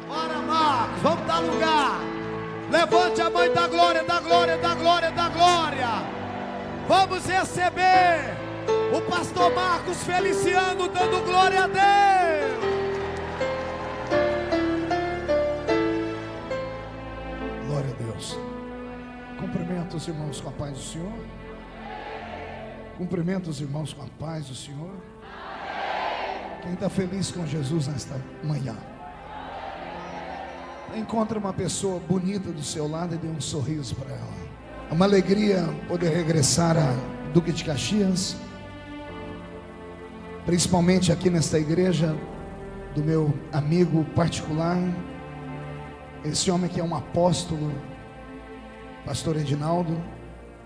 Bora, Marcos, vamos dar lugar. Levante a mãe da glória, da glória, da glória, da glória. Vamos receber o pastor Marcos Feliciano dando glória a Deus. Glória a Deus. Cumprimento os irmãos com a paz do Senhor. Cumprimento os irmãos com a paz do Senhor. Quem está feliz com Jesus nesta manhã, encontre uma pessoa bonita do seu lado e dê um sorriso para ela. É uma alegria poder regressar a Duque de Caxias, principalmente aqui nesta igreja do meu amigo particular, esse homem que é um apóstolo, pastor Edinaldo.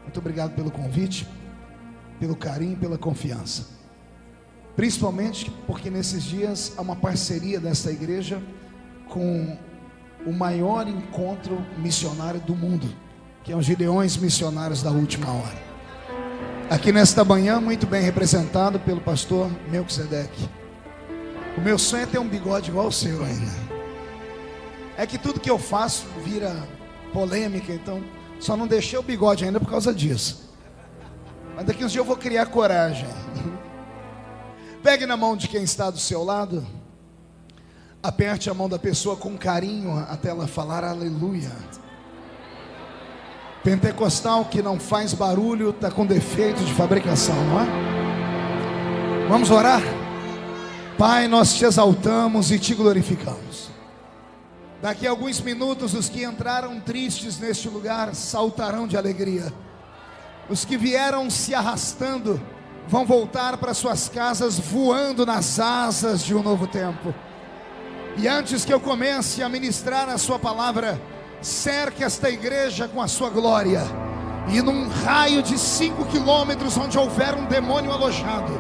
Muito obrigado pelo convite, pelo carinho, pela confiança, principalmente porque nesses dias há uma parceria desta igreja com o maior encontro missionário do mundo, que é os Gideões Missionários da Última Hora. Aqui nesta manhã, muito bem representado pelo pastor Melquisedeque. O meu sonho é ter um bigode igual ao seu ainda. É que tudo que eu faço vira polêmica, então só não deixei o bigode ainda por causa disso. Mas daqui uns dias eu vou criar coragem. Pegue na mão de quem está do seu lado, aperte a mão da pessoa com carinho até ela falar aleluia. Pentecostal que não faz barulho está com defeito de fabricação, não é? Vamos orar? Pai, nós te exaltamos e te glorificamos. Daqui a alguns minutos os que entraram tristes neste lugar saltarão de alegria. Os que vieram se arrastando vão voltar para suas casas voando nas asas de um novo tempo. E antes que eu comece a ministrar a sua palavra, cerque esta igreja com a sua glória. E num raio de 5 quilômetros onde houver um demônio alojado,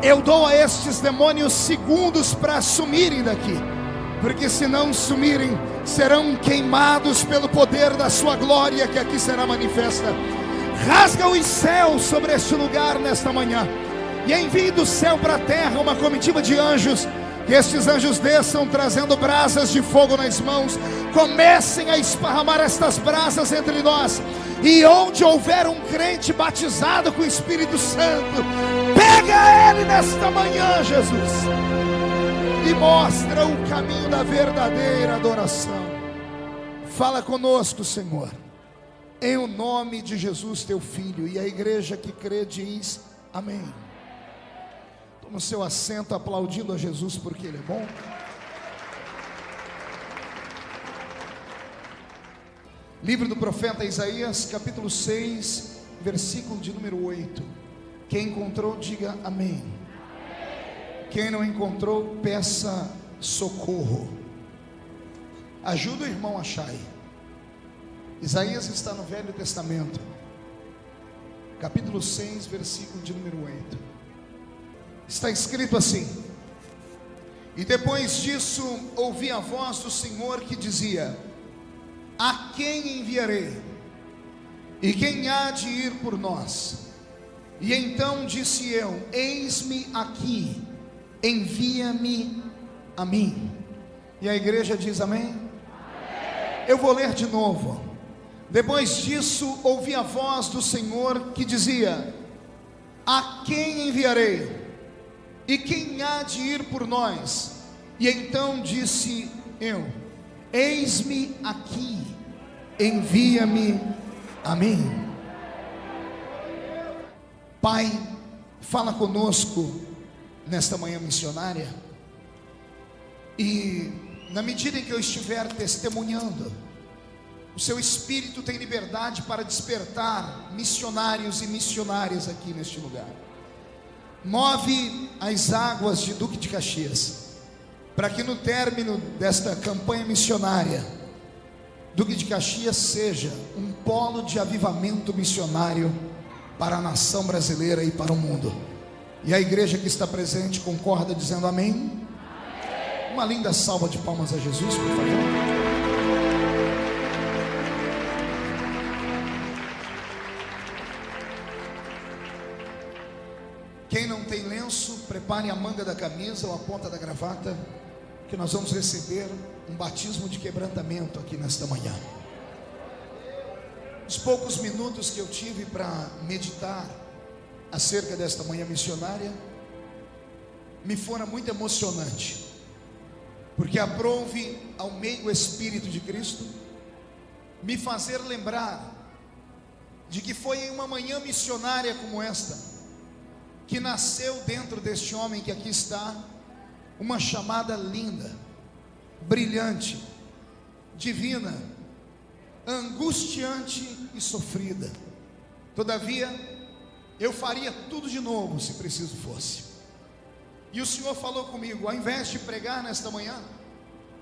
eu dou a estes demônios segundos para sumirem daqui, porque se não sumirem, serão queimados pelo poder da sua glória que aqui será manifesta. Rasga os céus sobre este lugar nesta manhã, e envie do céu para a terra uma comitiva de anjos. Que estes anjos desçam trazendo brasas de fogo nas mãos, comecem a esparramar estas brasas entre nós, e onde houver um crente batizado com o Espírito Santo, pega ele nesta manhã, Jesus, e mostra o caminho da verdadeira adoração. Fala conosco, Senhor, em o nome de Jesus teu Filho. E a igreja que crê diz amém. No seu assento, aplaudindo a Jesus porque Ele é bom. Livro do profeta Isaías, capítulo 6, versículo de número 8. Quem encontrou, diga amém. Quem não encontrou, peça socorro. Ajuda o irmão a achar aí. Isaías está no Velho Testamento, capítulo 6, versículo de número 8. Está escrito assim: e depois disso ouvi a voz do Senhor que dizia: a quem enviarei? E quem há de ir por nós? E então disse eu: eis-me aqui, envia-me a mim. E a igreja diz amém? Amém. Eu vou ler de novo. Depois disso ouvi a voz do Senhor que dizia: a quem enviarei? E quem há de ir por nós? E então disse eu: eis-me aqui, envia-me a mim. Pai, fala conosco nesta manhã missionária, e na medida em que eu estiver testemunhando, o seu Espírito tem liberdade para despertar missionários e missionárias aqui neste lugar. Move as águas de Duque de Caxias, para que no término desta campanha missionária, Duque de Caxias seja um polo de avivamento missionário para a nação brasileira e para o mundo. E a igreja que está presente concorda dizendo amém? Amém. Uma linda salva de palmas a Jesus, por favor. Quem não tem lenço, prepare a manga da camisa ou a ponta da gravata, que nós vamos receber um batismo de quebrantamento aqui nesta manhã. Os poucos minutos que eu tive para meditar acerca desta manhã missionária me foram muito emocionante, porque aprouve ao meigo Espírito de Cristo me fazer lembrar de que foi em uma manhã missionária como esta que nasceu dentro deste homem que aqui está uma chamada linda, brilhante, divina, angustiante e sofrida. Todavia, eu faria tudo de novo se preciso fosse. E o Senhor falou comigo: ao invés de pregar nesta manhã,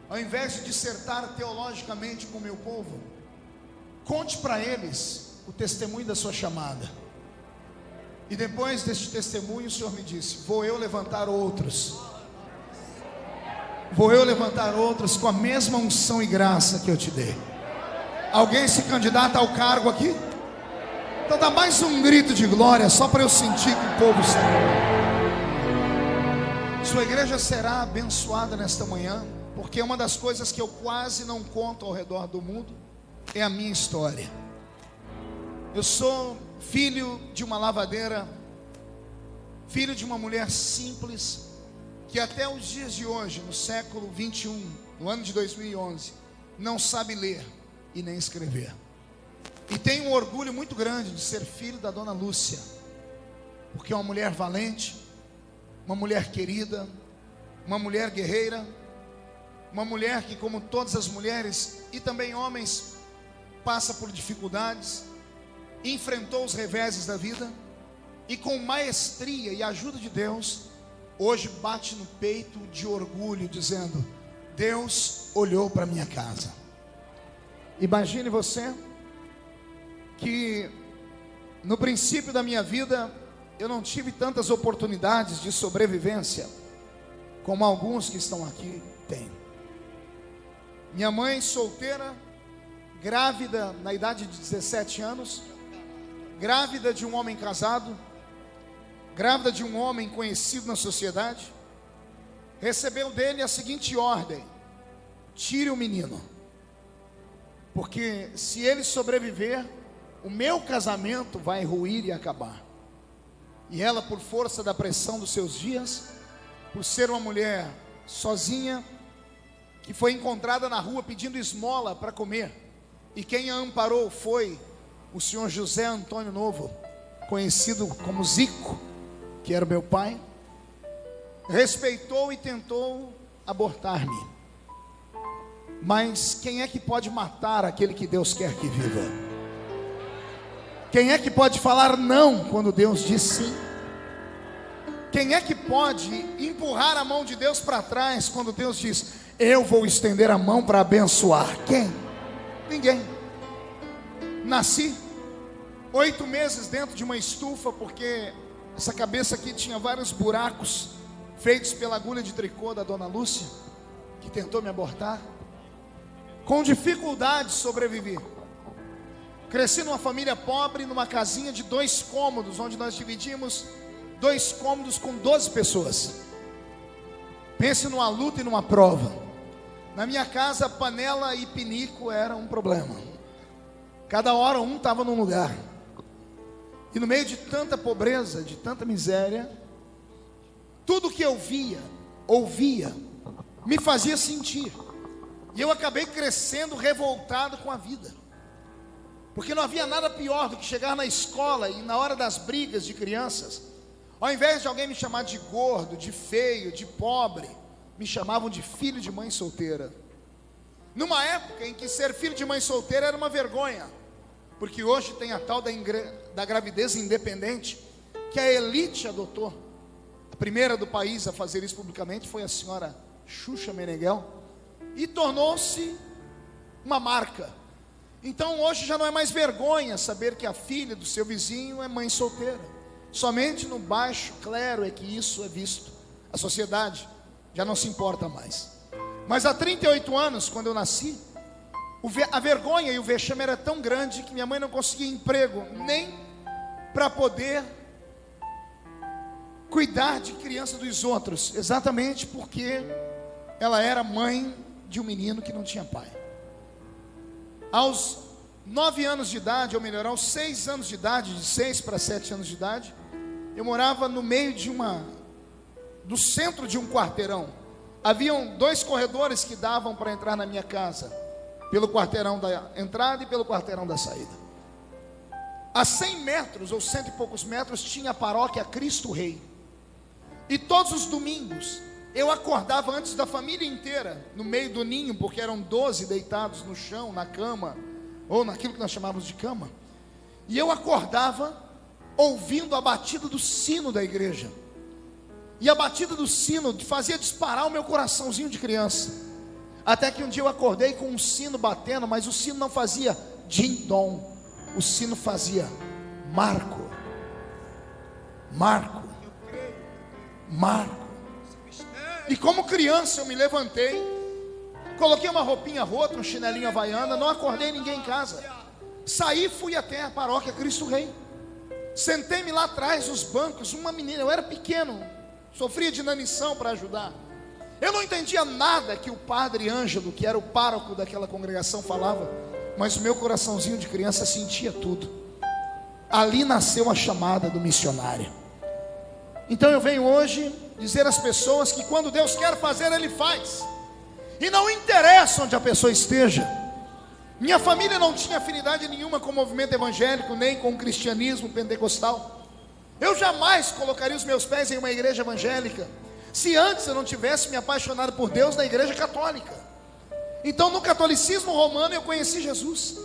ao invés de dissertar teologicamente com o meu povo, conte para eles o testemunho da sua chamada. E depois deste testemunho, o Senhor me disse: vou eu levantar outros. Vou eu levantar outros com a mesma unção e graça que eu te dei. Alguém se candidata ao cargo aqui? Então dá mais um grito de glória, só para eu sentir que o povo está. Sua igreja será abençoada nesta manhã, porque uma das coisas que eu quase não conto ao redor do mundo é a minha história. Eu sou filho de uma lavadeira, filho de uma mulher simples, que até os dias de hoje, no século 21, no ano de 2011, não sabe ler e nem escrever. E tenho um orgulho muito grande de ser filho da dona Lúcia, porque é uma mulher valente, uma mulher querida, uma mulher guerreira, uma mulher que, como todas as mulheres e também homens, passa por dificuldades, enfrentou os reveses da vida e com maestria e ajuda de Deus, hoje bate no peito de orgulho, dizendo: Deus olhou para minha casa. Imagine você que no princípio da minha vida eu não tive tantas oportunidades de sobrevivência como alguns que estão aqui têm. Minha mãe solteira, grávida na idade de 17 anos, grávida de um homem casado, grávida de um homem conhecido na sociedade, recebeu dele a seguinte ordem: tire o menino, porque se ele sobreviver, o meu casamento vai ruir e acabar. E ela, por força da pressão dos seus dias, por ser uma mulher sozinha, que foi encontrada na rua pedindo esmola para comer, e quem a amparou foi o senhor José Antônio Novo, conhecido como Zico, que era meu pai, respeitou e tentou abortar-me. Mas quem é que pode matar aquele que Deus quer que viva? Quem é que pode falar não quando Deus diz sim? Quem é que pode empurrar a mão de Deus para trás quando Deus diz: eu vou estender a mão para abençoar? Quem? Ninguém. Nasci 8 meses dentro de uma estufa, porque essa cabeça aqui tinha vários buracos feitos pela agulha de tricô da dona Lúcia, que tentou me abortar. Com dificuldade sobrevivi. Cresci numa família pobre, numa casinha de 2 cômodos, onde nós dividimos 2 cômodos com 12 pessoas. Pense numa luta e numa prova. Na minha casa, panela e pinico era um problema. Cada hora um estava num lugar. E no meio de tanta pobreza, de tanta miséria, tudo que eu via, ouvia, me fazia sentir. E eu acabei crescendo revoltado com a vida, porque não havia nada pior do que chegar na escola e na hora das brigas de crianças, ao invés de alguém me chamar de gordo, de feio, de pobre, me chamavam de filho de mãe solteira. Numa época em que ser filho de mãe solteira era uma vergonha, porque hoje tem a tal da gravidez independente, que a elite adotou. A primeira do país a fazer isso publicamente foi a senhora Xuxa Meneghel, e tornou-se uma marca. Então hoje já não é mais vergonha saber que a filha do seu vizinho é mãe solteira. Somente no baixo clero é que isso é visto. A sociedade já não se importa mais. Mas há 38 anos, quando eu nasci, a vergonha e o vexame era tão grande que minha mãe não conseguia emprego nem para poder cuidar de criança dos outros, exatamente porque ela era mãe de um menino que não tinha pai. Aos 9 anos de idade, ou melhor, aos 6 anos de idade, de 6 para 7 anos de idade, eu morava no meio do centro de um quarteirão. Haviam 2 corredores que davam para entrar na minha casa, pelo quarteirão da entrada e pelo quarteirão da saída. A 100 metros, ou 100 e poucos metros, tinha a paróquia Cristo Rei. E todos os domingos, eu acordava antes da família inteira, no meio do ninho, porque eram 12 deitados no chão, na cama, ou naquilo que nós chamávamos de cama. E eu acordava ouvindo a batida do sino da igreja. E a batida do sino fazia disparar o meu coraçãozinho de criança. Até que um dia eu acordei com um sino batendo, mas o sino não fazia din-dom. O sino fazia Marco, Marco, Marco. E como criança eu me levantei, coloquei uma roupinha rota, um chinelinho havaiana, não acordei ninguém em casa. Saí e fui até a paróquia Cristo Rei. Sentei-me lá atrás nos bancos, uma menina, eu era pequeno, sofria de inanição para ajudar. Eu não entendia nada que o padre Ângelo, que era o pároco daquela congregação, falava, mas o meu coraçãozinho de criança sentia tudo. Ali nasceu a chamada do missionário. Então eu venho hoje dizer às pessoas que quando Deus quer fazer, Ele faz. E não interessa onde a pessoa esteja. Minha família não tinha afinidade nenhuma com o movimento evangélico, nem com o cristianismo pentecostal. Eu jamais colocaria os meus pés em uma igreja evangélica, se antes eu não tivesse me apaixonado por Deus na igreja católica. Então no catolicismo romano eu conheci Jesus.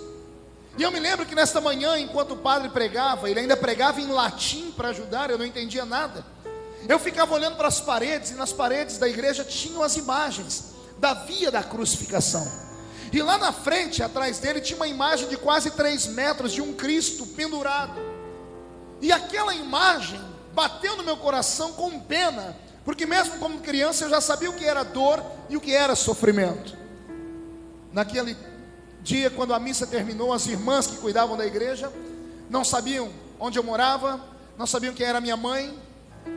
E eu me lembro que nesta manhã, enquanto o padre pregava, ele ainda pregava em latim para ajudar, eu não entendia nada. Eu ficava olhando para as paredes, e nas paredes da igreja tinham as imagens da via da crucificação. E lá na frente, atrás dele, tinha uma imagem de quase 3 metros de um Cristo pendurado. E aquela imagem bateu no meu coração com pena, porque mesmo como criança eu já sabia o que era dor e o que era sofrimento. Naquele dia, quando a missa terminou, as irmãs que cuidavam da igreja não sabiam onde eu morava, não sabiam quem era minha mãe.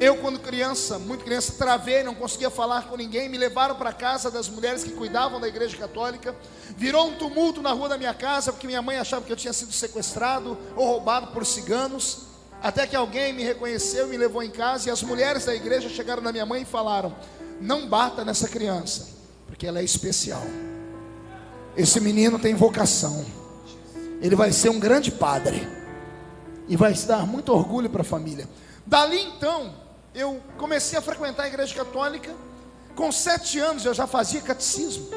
Eu, quando criança, muito criança, travei, não conseguia falar com ninguém. Me levaram para a casa das mulheres que cuidavam da igreja católica. Virou um tumulto na rua da minha casa, porque minha mãe achava que eu tinha sido sequestrado ou roubado por ciganos. Até que alguém me reconheceu e me levou em casa. E as mulheres da igreja chegaram na minha mãe e falaram: não bata nessa criança, porque ela é especial. Esse menino tem vocação. Ele vai ser um grande padre e vai dar muito orgulho para a família. Dali então, eu comecei a frequentar a igreja católica. Com 7 anos eu já fazia catecismo,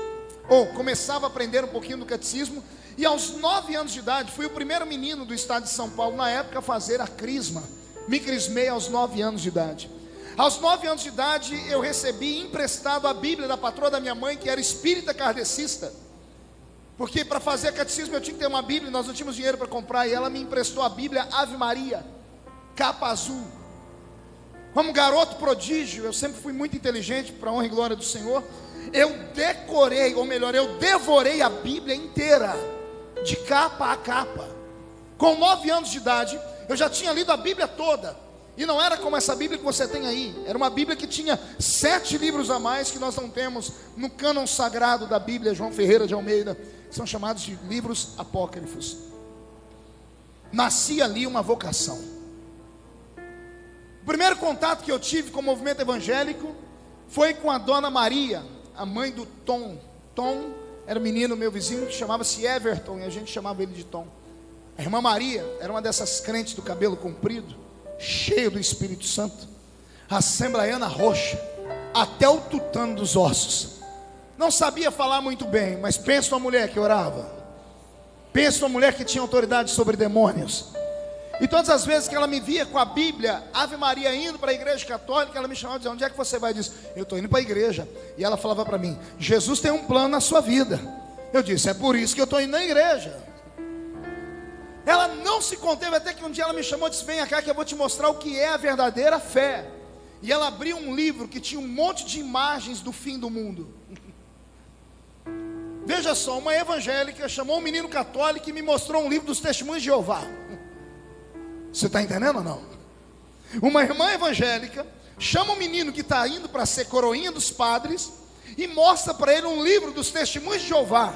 ou começava a aprender um pouquinho do catecismo. E aos 9 anos de idade, fui o primeiro menino do estado de São Paulo, na época, a fazer a crisma. Me crismei aos 9 anos de idade. Aos 9 anos de idade, eu recebi emprestado a Bíblia da patroa da minha mãe, que era espírita kardecista. Porque para fazer catecismo eu tinha que ter uma Bíblia, nós não tínhamos dinheiro para comprar. E ela me emprestou a Bíblia Ave Maria, capa azul. Como garoto prodígio, eu sempre fui muito inteligente, para a honra e glória do Senhor. Eu decorei, ou melhor, eu devorei a Bíblia inteira, de capa a capa. Com 9 anos de idade, eu já tinha lido a Bíblia toda. E não era como essa Bíblia que você tem aí. Era uma Bíblia que tinha 7 livros a mais, que nós não temos no cânon sagrado da Bíblia, João Ferreira de Almeida, que são chamados de livros apócrifos. Nascia ali uma vocação. O primeiro contato que eu tive com o movimento evangélico foi com a Dona Maria, a mãe do Tom. Tom era um menino, meu vizinho, que chamava-se Everton, e a gente chamava ele de Tom. A irmã Maria era uma dessas crentes do cabelo comprido, cheio do Espírito Santo, assembleiana roxa, até o tutano dos ossos. Não sabia falar muito bem, mas pensa numa mulher que orava, pensa numa mulher que tinha autoridade sobre demônios. E todas as vezes que ela me via com a Bíblia, Ave Maria, indo para a igreja católica, ela me chamava e dizia: onde é que você vai? Eu disse: eu estou indo para a igreja. E ela falava para mim: Jesus tem um plano na sua vida. Eu disse: é por isso que eu estou indo na igreja. Ela não se conteve, até que um dia ela me chamou e disse: vem cá que eu vou te mostrar o que é a verdadeira fé. E ela abriu um livro que tinha um monte de imagens do fim do mundo. Veja só, uma evangélica chamou um menino católico e me mostrou um livro dos Testemunhos de Jeová. Você está entendendo ou não? Uma irmã evangélica chama um menino que está indo para ser coroinha dos padres e mostra para ele um livro dos testemunhos de Jeová.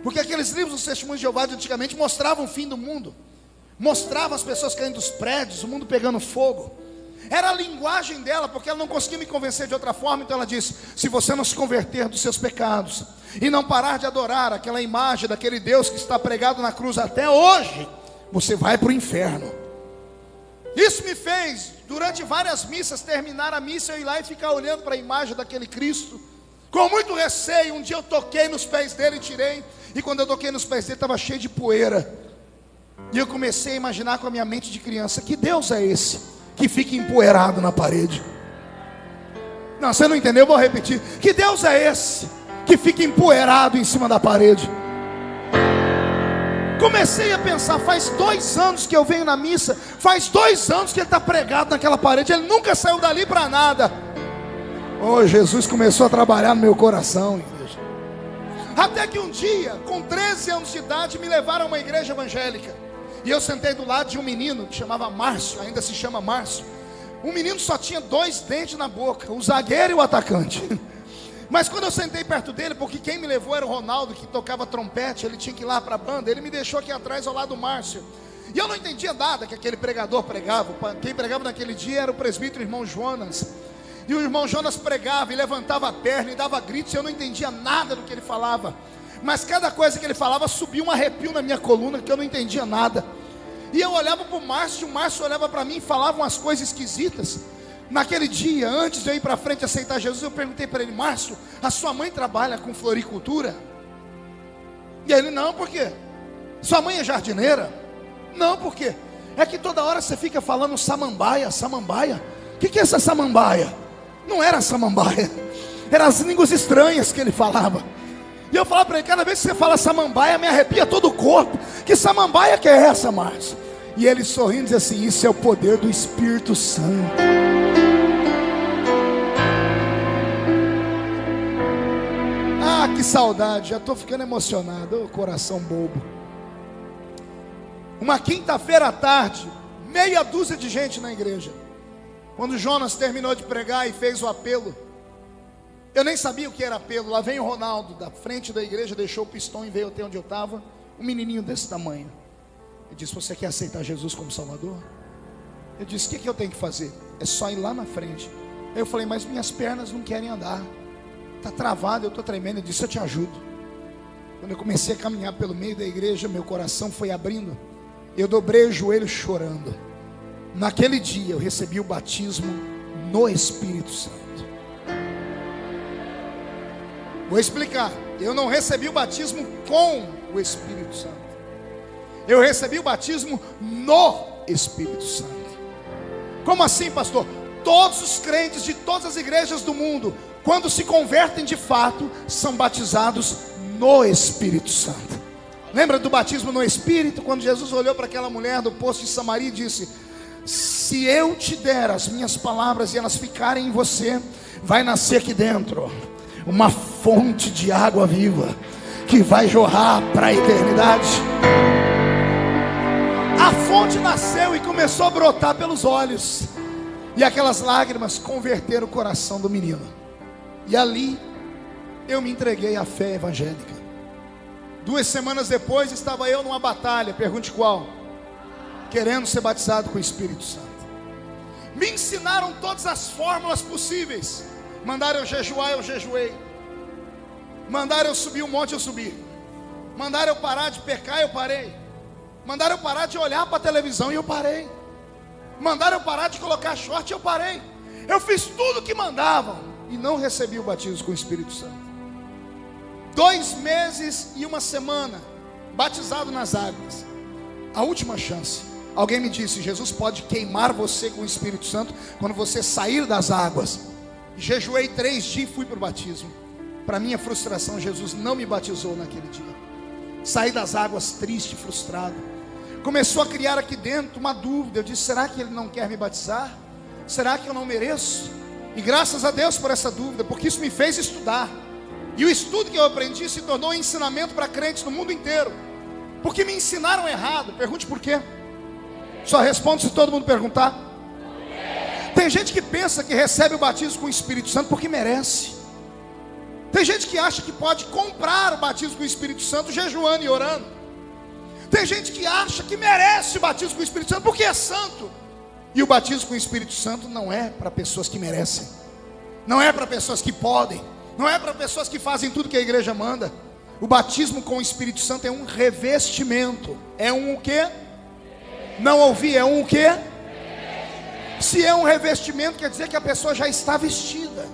Porque aqueles livros dos testemunhos de Jeová de antigamente mostravam o fim do mundo, mostravam as pessoas caindo dos prédios, o mundo pegando fogo. Era a linguagem dela, porque ela não conseguia me convencer de outra forma. Então ela disse: se você não se converter dos seus pecados e não parar de adorar aquela imagem daquele Deus que está pregado na cruz até hoje, você vai para o inferno. Isso me fez, durante várias missas, terminar a missa, eu ir lá e ficar olhando para a imagem daquele Cristo, com muito receio. Um dia eu toquei nos pés dele e tirei, e quando eu toquei nos pés dele estava cheio de poeira. E eu comecei a imaginar com a minha mente de criança: que Deus é esse que fica empoeirado na parede? Não, você não entendeu, eu vou repetir. Que Deus é esse que fica empoeirado em cima da parede? Comecei a pensar, faz 2 anos que eu venho na missa, faz 2 anos que ele está pregado naquela parede, ele nunca saiu dali para nada. Oh, Jesus começou a trabalhar no meu coração, igreja. Até que um dia, com 13 anos de idade, me levaram a uma igreja evangélica. E eu sentei do lado de um menino que chamava Márcio, ainda se chama Márcio. Um menino só tinha 2 dentes na boca, o zagueiro e o atacante. Mas quando eu sentei perto dele, porque quem me levou era o Ronaldo, que tocava trompete, ele tinha que ir lá para a banda, ele me deixou aqui atrás ao lado do Márcio. E eu não entendia nada que aquele pregador pregava. Quem pregava naquele dia era o presbítero irmão Jonas. E o irmão Jonas pregava e levantava a perna e dava gritos, e eu não entendia nada do que ele falava. Mas cada coisa que ele falava subia um arrepio na minha coluna, que eu não entendia nada. E eu olhava para o Márcio olhava para mim e falava umas coisas esquisitas. Naquele dia, antes de eu ir para frente e aceitar Jesus, eu perguntei para ele: Márcio, a sua mãe trabalha com floricultura? E ele: não, por quê? Sua mãe é jardineira? Não, por quê? É que toda hora você fica falando samambaia, samambaia. O que é essa samambaia? Não era samambaia, eram as línguas estranhas que ele falava. E eu falava para ele: cada vez que você fala samambaia, me arrepia todo o corpo. Que samambaia que é essa, Márcio? E ele sorrindo diz assim: isso é o poder do Espírito Santo. Ah, que saudade, já estou ficando emocionado, oh, coração bobo. Uma quinta-feira à tarde, meia dúzia de gente na igreja. Quando Jonas terminou de pregar e fez o apelo, eu nem sabia o que era apelo. Lá vem o Ronaldo, da frente da igreja, deixou o pistão e veio até onde eu estava. Um menininho desse tamanho. Ele disse: você quer aceitar Jesus como Salvador? Eu disse: o que eu tenho que fazer? É só ir lá na frente. Aí eu falei: mas minhas pernas não querem andar, está travado, eu estou tremendo. Ele disse: eu te ajudo. Quando eu comecei a caminhar pelo meio da igreja, meu coração foi abrindo. Eu dobrei o joelho chorando. Naquele dia eu recebi o batismo no Espírito Santo. Vou explicar. Eu não recebi o batismo com o Espírito Santo. Eu recebi o batismo no Espírito Santo. Como assim, pastor? Todos os crentes de todas as igrejas do mundo, quando se convertem de fato, são batizados no Espírito Santo. Lembra do batismo no Espírito? Quando Jesus olhou para aquela mulher do poço de Samaria e disse: se eu te der as minhas palavras e elas ficarem em você, vai nascer aqui dentro uma fonte de água viva, que vai jorrar para a eternidade. A fonte nasceu e começou a brotar pelos olhos, e aquelas lágrimas converteram o coração do menino. E ali eu me entreguei à fé evangélica. 2 semanas depois estava eu numa batalha, pergunte qual, querendo ser batizado com o Espírito Santo. Me ensinaram todas as fórmulas possíveis. Mandaram eu jejuar, eu jejuei. Mandaram eu subir um monte, eu subi. Mandaram eu parar de pecar, eu parei. Mandaram eu parar de olhar para a televisão e eu parei. Mandaram eu parar de colocar short, eu parei. Eu fiz tudo o que mandavam e não recebi o batismo com o Espírito Santo. 2 meses e 1 semana batizado nas águas. A última chance. Alguém me disse: Jesus pode queimar você com o Espírito Santo quando você sair das águas. Jejuei 3 dias e fui para o batismo. Para minha frustração, Jesus não me batizou naquele dia. Saí das águas triste, frustrado. Começou a criar aqui dentro uma dúvida. Eu disse: será que Ele não quer me batizar? Será que eu não mereço? E graças a Deus por essa dúvida, porque isso me fez estudar. E o estudo que eu aprendi se tornou um ensinamento para crentes no mundo inteiro. Porque me ensinaram errado. Pergunte por quê. Só respondo se todo mundo perguntar. Tem Tem gente que pensa que recebe o batismo com o Espírito Santo porque merece. Tem gente que acha que pode comprar o batismo com o Espírito Santo jejuando e orando. Tem gente que acha que merece o batismo com o Espírito Santo porque é santo. E o batismo com o Espírito Santo não é para pessoas que merecem, não é para pessoas que podem, não é para pessoas que fazem tudo que a igreja manda. O batismo com o Espírito Santo é um revestimento. É um o quê? Não ouvi, é um o quê? Se é um revestimento, quer dizer que a pessoa já está vestida.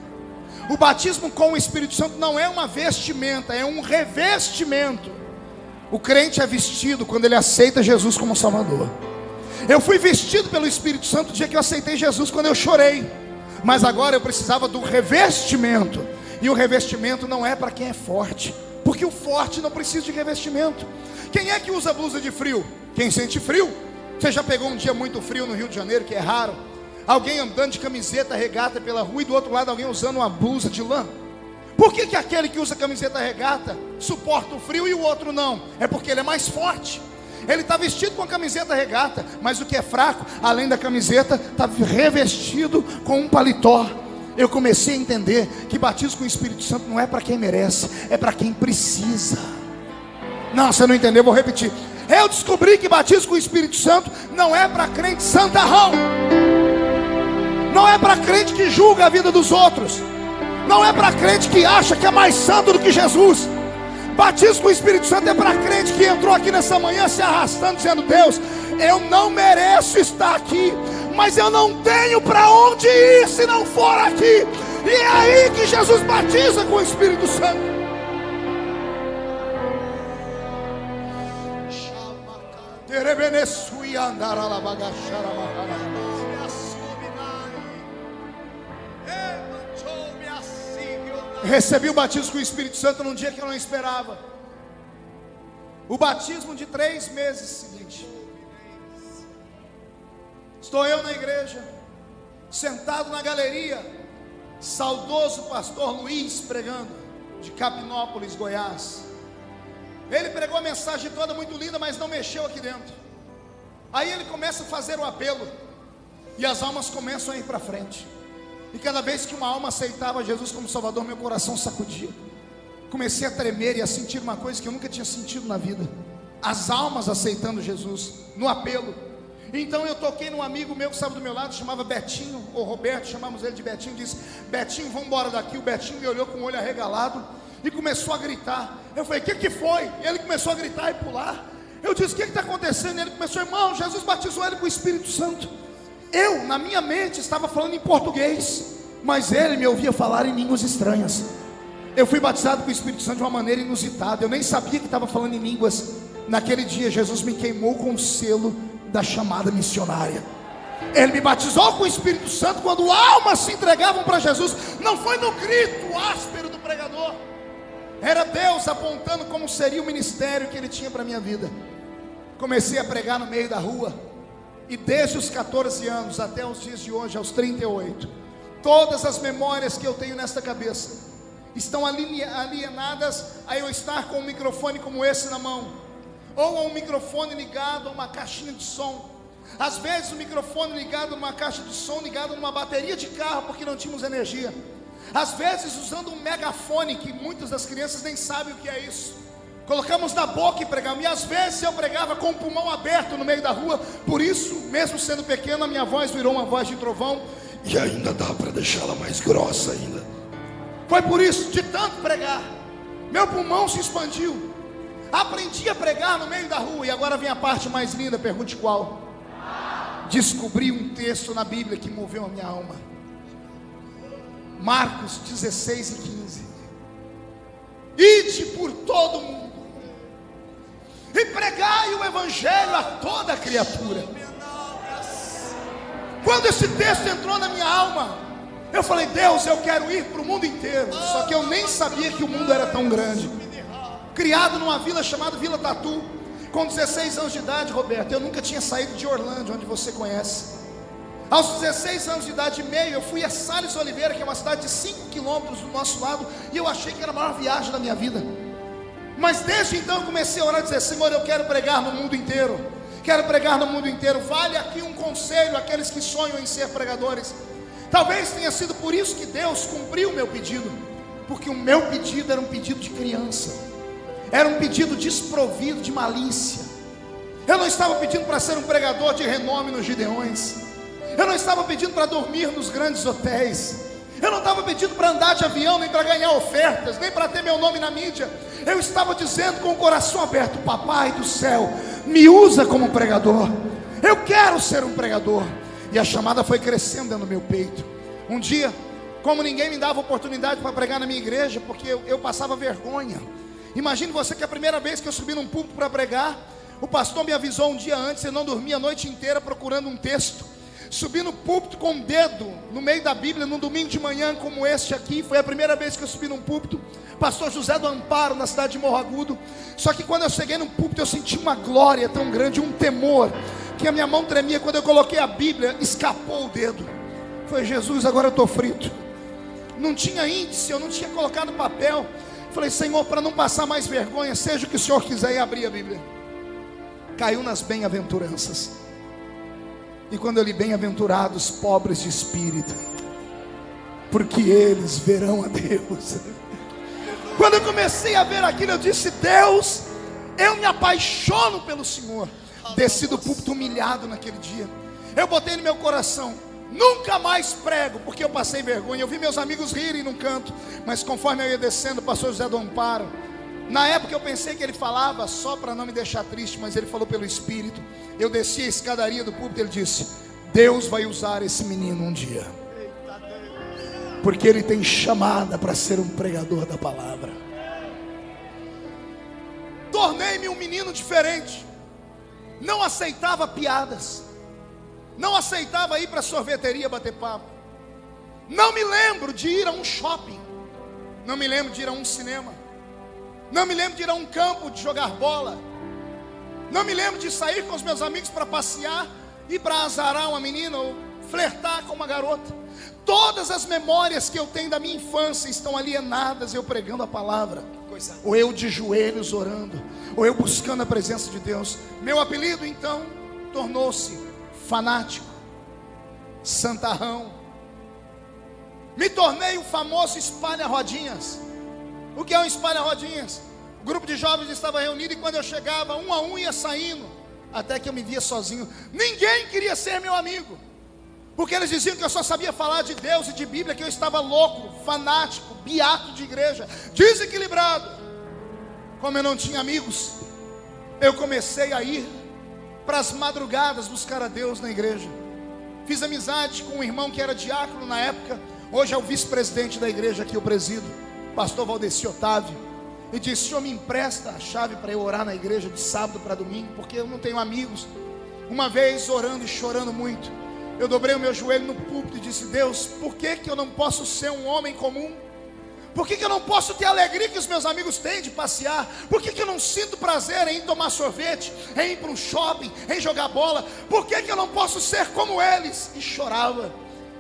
O batismo com o Espírito Santo não é uma vestimenta, é um revestimento. O crente é vestido quando ele aceita Jesus como Salvador. Eu fui vestido pelo Espírito Santo no dia que eu aceitei Jesus, quando eu chorei. Mas agora eu precisava do revestimento. E o revestimento não é para quem é forte, porque o forte não precisa de revestimento. Quem é que usa blusa de frio? Quem sente frio. Você já pegou um dia muito frio no Rio de Janeiro, que é raro? Alguém andando de camiseta regata pela rua e do outro lado alguém usando uma blusa de lã. Por que aquele que usa camiseta regata suporta o frio e o outro não? É porque ele é mais forte. Ele está vestido com a camiseta regata, mas o que é fraco, além da camiseta, está revestido com um paletó. Eu comecei a entender que batismo com o Espírito Santo não é para quem merece, é para quem precisa. Não, você não entendeu, vou repetir. Eu descobri que batismo com o Espírito Santo não é para crente santarrão, não é para crente que julga a vida dos outros, não é para crente que acha que é mais santo do que Jesus. Batismo com o Espírito Santo é para crente que entrou aqui nessa manhã se arrastando, dizendo: Deus, eu não mereço estar aqui, mas eu não tenho para onde ir se não for aqui. E é aí que Jesus batiza com o Espírito Santo. Recebi o batismo com o Espírito Santo num dia que eu não esperava. O batismo de 3 meses seguinte. Estou eu na igreja, sentado na galeria, saudoso pastor Luiz pregando, de Capinópolis, Goiás. Ele pregou a mensagem toda muito linda, mas não mexeu aqui dentro. Aí ele começa a fazer o apelo, e as almas começam a ir para frente. E cada vez que uma alma aceitava Jesus como Salvador, meu coração sacudia. Comecei a tremer e a sentir uma coisa que eu nunca tinha sentido na vida: as almas aceitando Jesus, no apelo. Então eu toquei num amigo meu que estava do meu lado, chamava Betinho, ou Roberto, chamamos ele de Betinho. Disse: Betinho, vamos embora daqui. O Betinho me olhou com o olho arregalado e começou a gritar. Eu falei: o que foi? Ele começou a gritar e pular. Eu disse: o que está acontecendo? Ele começou: irmão, Jesus batizou ele com o Espírito Santo. Eu, na minha mente, estava falando em português, mas ele me ouvia falar em línguas estranhas. Eu fui batizado com o Espírito Santo de uma maneira inusitada. Eu nem sabia que estava falando em línguas. Naquele dia Jesus me queimou com o selo da chamada missionária. Ele me batizou com o Espírito Santo quando almas se entregavam para Jesus. Não foi no grito áspero do pregador, era Deus apontando como seria o ministério que Ele tinha para a minha vida. Comecei a pregar no meio da rua, e desde os 14 anos até os dias de hoje, aos 38, todas as memórias que eu tenho nesta cabeça estão alienadas a eu estar com um microfone como esse na mão, ou a um microfone ligado a uma caixinha de som. Às vezes o microfone ligado numa caixa de som, ligado numa bateria de carro, porque não tínhamos energia. Às vezes usando um megafone, que muitas das crianças nem sabem o que é isso. Colocamos na boca e pregamos. E às vezes eu pregava com o pulmão aberto no meio da rua. Por isso, mesmo sendo pequeno, a minha voz virou uma voz de trovão. E ainda dá para deixá-la mais grossa ainda. Foi por isso, de tanto pregar, meu pulmão se expandiu. Aprendi a pregar no meio da rua. E agora vem a parte mais linda, pergunte qual. Descobri um texto na Bíblia que moveu a minha alma. Marcos 16 e 15. Ide por todo o mundo e pregai o evangelho a toda criatura. Quando esse texto entrou na minha alma, eu falei: Deus, eu quero ir para o mundo inteiro. Só que eu nem sabia que o mundo era tão grande. Criado numa vila chamada Vila Tatu, com 16 anos de idade, Roberto, eu nunca tinha saído de Orlândia, onde você conhece. Aos 16 anos de idade e meio, eu fui a Sales Oliveira, que é uma cidade de 5 quilômetros do nosso lado, e eu achei que era a maior viagem da minha vida. Mas desde então eu comecei a orar e dizer: Senhor, eu quero pregar no mundo inteiro. Quero pregar no mundo inteiro. Vale aqui um conselho àqueles que sonham em ser pregadores. Talvez tenha sido por isso que Deus cumpriu o meu pedido, porque o meu pedido era um pedido de criança, era um pedido desprovido de malícia. Eu não estava pedindo para ser um pregador de renome nos Gideões, eu não estava pedindo para dormir nos grandes hotéis, eu não estava pedindo para andar de avião, nem para ganhar ofertas, nem para ter meu nome na mídia. Eu estava dizendo com o coração aberto: Papai do céu, me usa como pregador, eu quero ser um pregador. E a chamada foi crescendo dentro do meu peito. Um dia, como ninguém me dava oportunidade para pregar na minha igreja, porque eu passava vergonha. Imagine você que a primeira vez que eu subi num púlpito para pregar, o pastor me avisou um dia antes, eu não dormi a noite inteira procurando um texto. Subi no púlpito com o dedo no meio da Bíblia, num domingo de manhã como este aqui. Foi a primeira vez que eu subi num púlpito. Pastor José do Amparo, na cidade de Morro Agudo. Só que quando eu cheguei no púlpito, eu senti uma glória tão grande, um temor, que a minha mão tremia. Quando eu coloquei a Bíblia, escapou o dedo. Foi: Jesus, agora eu estou frito. Não tinha índice, eu não tinha colocado papel. Falei: Senhor, para não passar mais vergonha, seja o que o Senhor quiser, e abri a Bíblia. Caiu nas bem-aventuranças. E quando eu li: bem-aventurados pobres de espírito, porque eles verão a Deus. Quando eu comecei a ver aquilo, eu disse: Deus, eu me apaixono pelo Senhor. Desci do púlpito humilhado naquele dia. Eu botei no meu coração: nunca mais prego, porque eu passei vergonha. Eu vi meus amigos rirem num canto, mas conforme eu ia descendo, o pastor José do Amparo, na época eu pensei que ele falava só para não me deixar triste, mas ele falou pelo Espírito. Eu desci a escadaria do púlpito, ele disse: Deus vai usar esse menino um dia, porque ele tem chamada para ser um pregador da palavra. Tornei-me um menino diferente. Não aceitava piadas, não aceitava ir para a sorveteria bater papo. Não me lembro de ir a um shopping, não me lembro de ir a um cinema, não me lembro de ir a um campo de jogar bola, não me lembro de sair com os meus amigos para passear, ir para azarar uma menina ou flertar com uma garota. Todas as memórias que eu tenho da minha infância estão alienadas, eu pregando a palavra, ou eu de joelhos orando, ou eu buscando a presença de Deus. Meu apelido então tornou-se fanático, santarrão. Me tornei o famoso espalha-rodinhas. O que é um espalha-rodinhas? O grupo de jovens estava reunido, e quando eu chegava, um a um ia saindo, até que eu me via sozinho. Ninguém queria ser meu amigo, porque eles diziam que eu só sabia falar de Deus e de Bíblia, que eu estava louco, fanático, beato de igreja, desequilibrado. Como eu não tinha amigos, eu comecei a ir para as madrugadas buscar a Deus na igreja. Fiz amizade com um irmão que era diácono na época, hoje é o vice-presidente da igreja que eu presido, pastor Valdeci Otávio. E disse: Senhor, me empresta a chave para eu orar na igreja de sábado para domingo, porque eu não tenho amigos. Uma vez, orando e chorando muito, eu dobrei o meu joelho no púlpito e disse: Deus, por que eu não posso ser um homem comum? Por que eu não posso ter a alegria que os meus amigos têm de passear? Por que eu não sinto prazer em tomar sorvete, em ir para um shopping, em jogar bola? Por que eu não posso ser como eles? E chorava.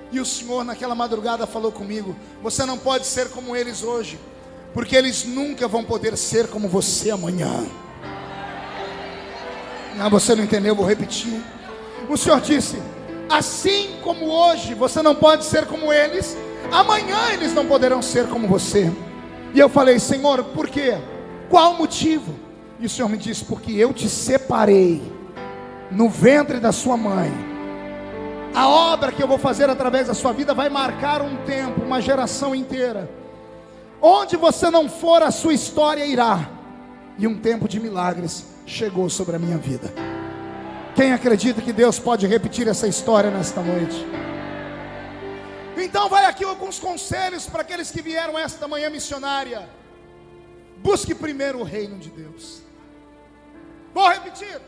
E o Senhor naquela madrugada falou comigo: você não pode ser como eles hoje, porque eles nunca vão poder ser como você amanhã. Não, você não entendeu, eu vou repetir. O Senhor disse: assim como hoje você não pode ser como eles, amanhã eles não poderão ser como você. E eu falei: Senhor, por quê? Qual o motivo? E o Senhor me disse: porque eu te separei no ventre da sua mãe. A obra que eu vou fazer através da sua vida vai marcar um tempo, uma geração inteira. Onde você não for, a sua história irá. E um tempo de milagres chegou sobre a minha vida. Quem acredita que Deus pode repetir essa história nesta noite? Então vai aqui alguns conselhos para aqueles que vieram esta manhã missionária. Busque primeiro o reino de Deus. Vou repetir: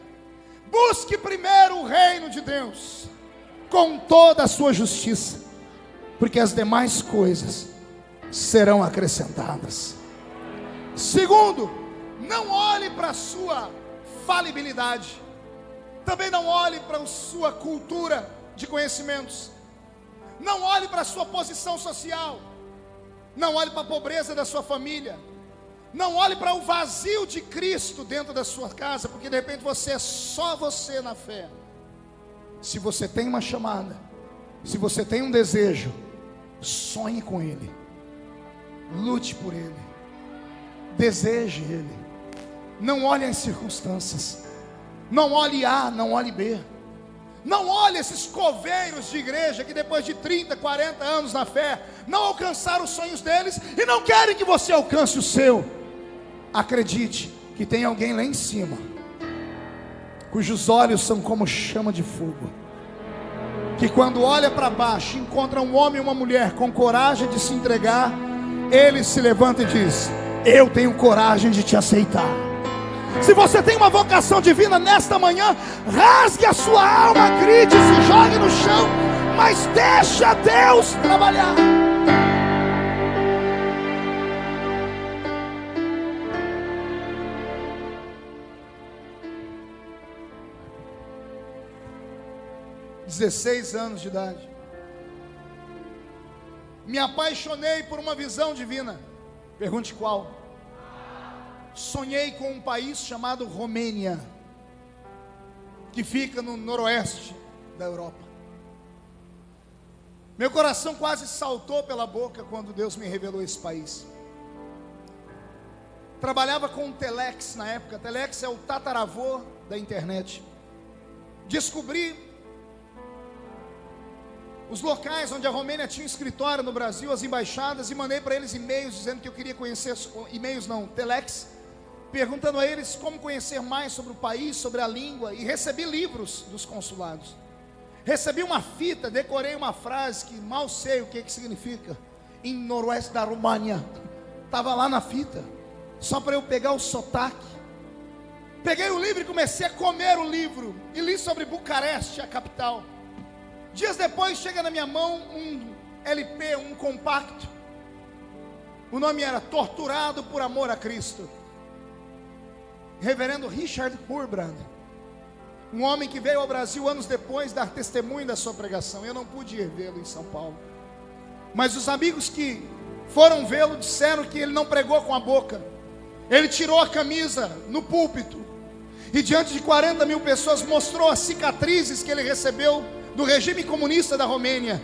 busque primeiro o reino de Deus, com toda a sua justiça, porque as demais coisas serão acrescentadas. Segundo, não olhe para a sua falibilidade. Também não olhe para a sua cultura de conhecimentos. Não olhe para a sua posição social. Não olhe para a pobreza da sua família. Não olhe para o vazio de Cristo dentro da sua casa, porque de repente você é só você na fé. Se você tem uma chamada, Se você tem um desejo, sonhe com ele, lute por ele, deseje ele. Não olhe as circunstâncias, não olhe A, não olhe B. Não olhe esses coveiros de igreja que depois de 30, 40 anos na fé não alcançaram os sonhos deles e não querem que você alcance o seu. Acredite que tem alguém lá em cima, cujos olhos são como chama de fogo, que quando olha para baixo encontra um homem e uma mulher com coragem de se entregar, ele se levanta e diz: eu tenho coragem de te aceitar. Se você tem uma vocação divina nesta manhã, rasgue a sua alma, grite, se jogue no chão, mas deixa Deus trabalhar. (16 anos de idade) me apaixonei por uma visão divina. Pergunte qual? Sonhei com um país chamado Romênia, que fica no noroeste da Europa. Meu coração quase saltou pela boca quando Deus me revelou esse país. Trabalhava com o Telex na época. Telex é o tataravô da internet. Descobri os locais onde a Romênia tinha um escritório no Brasil, as embaixadas, e mandei para eles e-mails dizendo que eu queria conhecer, e-mails não, Telex, perguntando a eles como conhecer mais sobre o país, sobre a língua, e recebi livros dos consulados. Recebi uma fita, decorei uma frase que mal sei o que significa, em noroeste da România. Estava lá na fita, só para eu pegar o sotaque. Peguei o livro e comecei a comer o livro, e li sobre Bucareste, a capital. Dias depois chega na minha mão um LP, um compacto. O nome era Torturado por Amor a Cristo. Reverendo Richard Wurmbrand, um homem que veio ao Brasil anos depois dar testemunho da sua pregação. Eu não pude ir vê-lo em São Paulo, mas os amigos que foram vê-lo disseram que ele não pregou com a boca. Ele tirou a camisa no púlpito e diante de 40 mil pessoas mostrou as cicatrizes que ele recebeu do regime comunista da Romênia,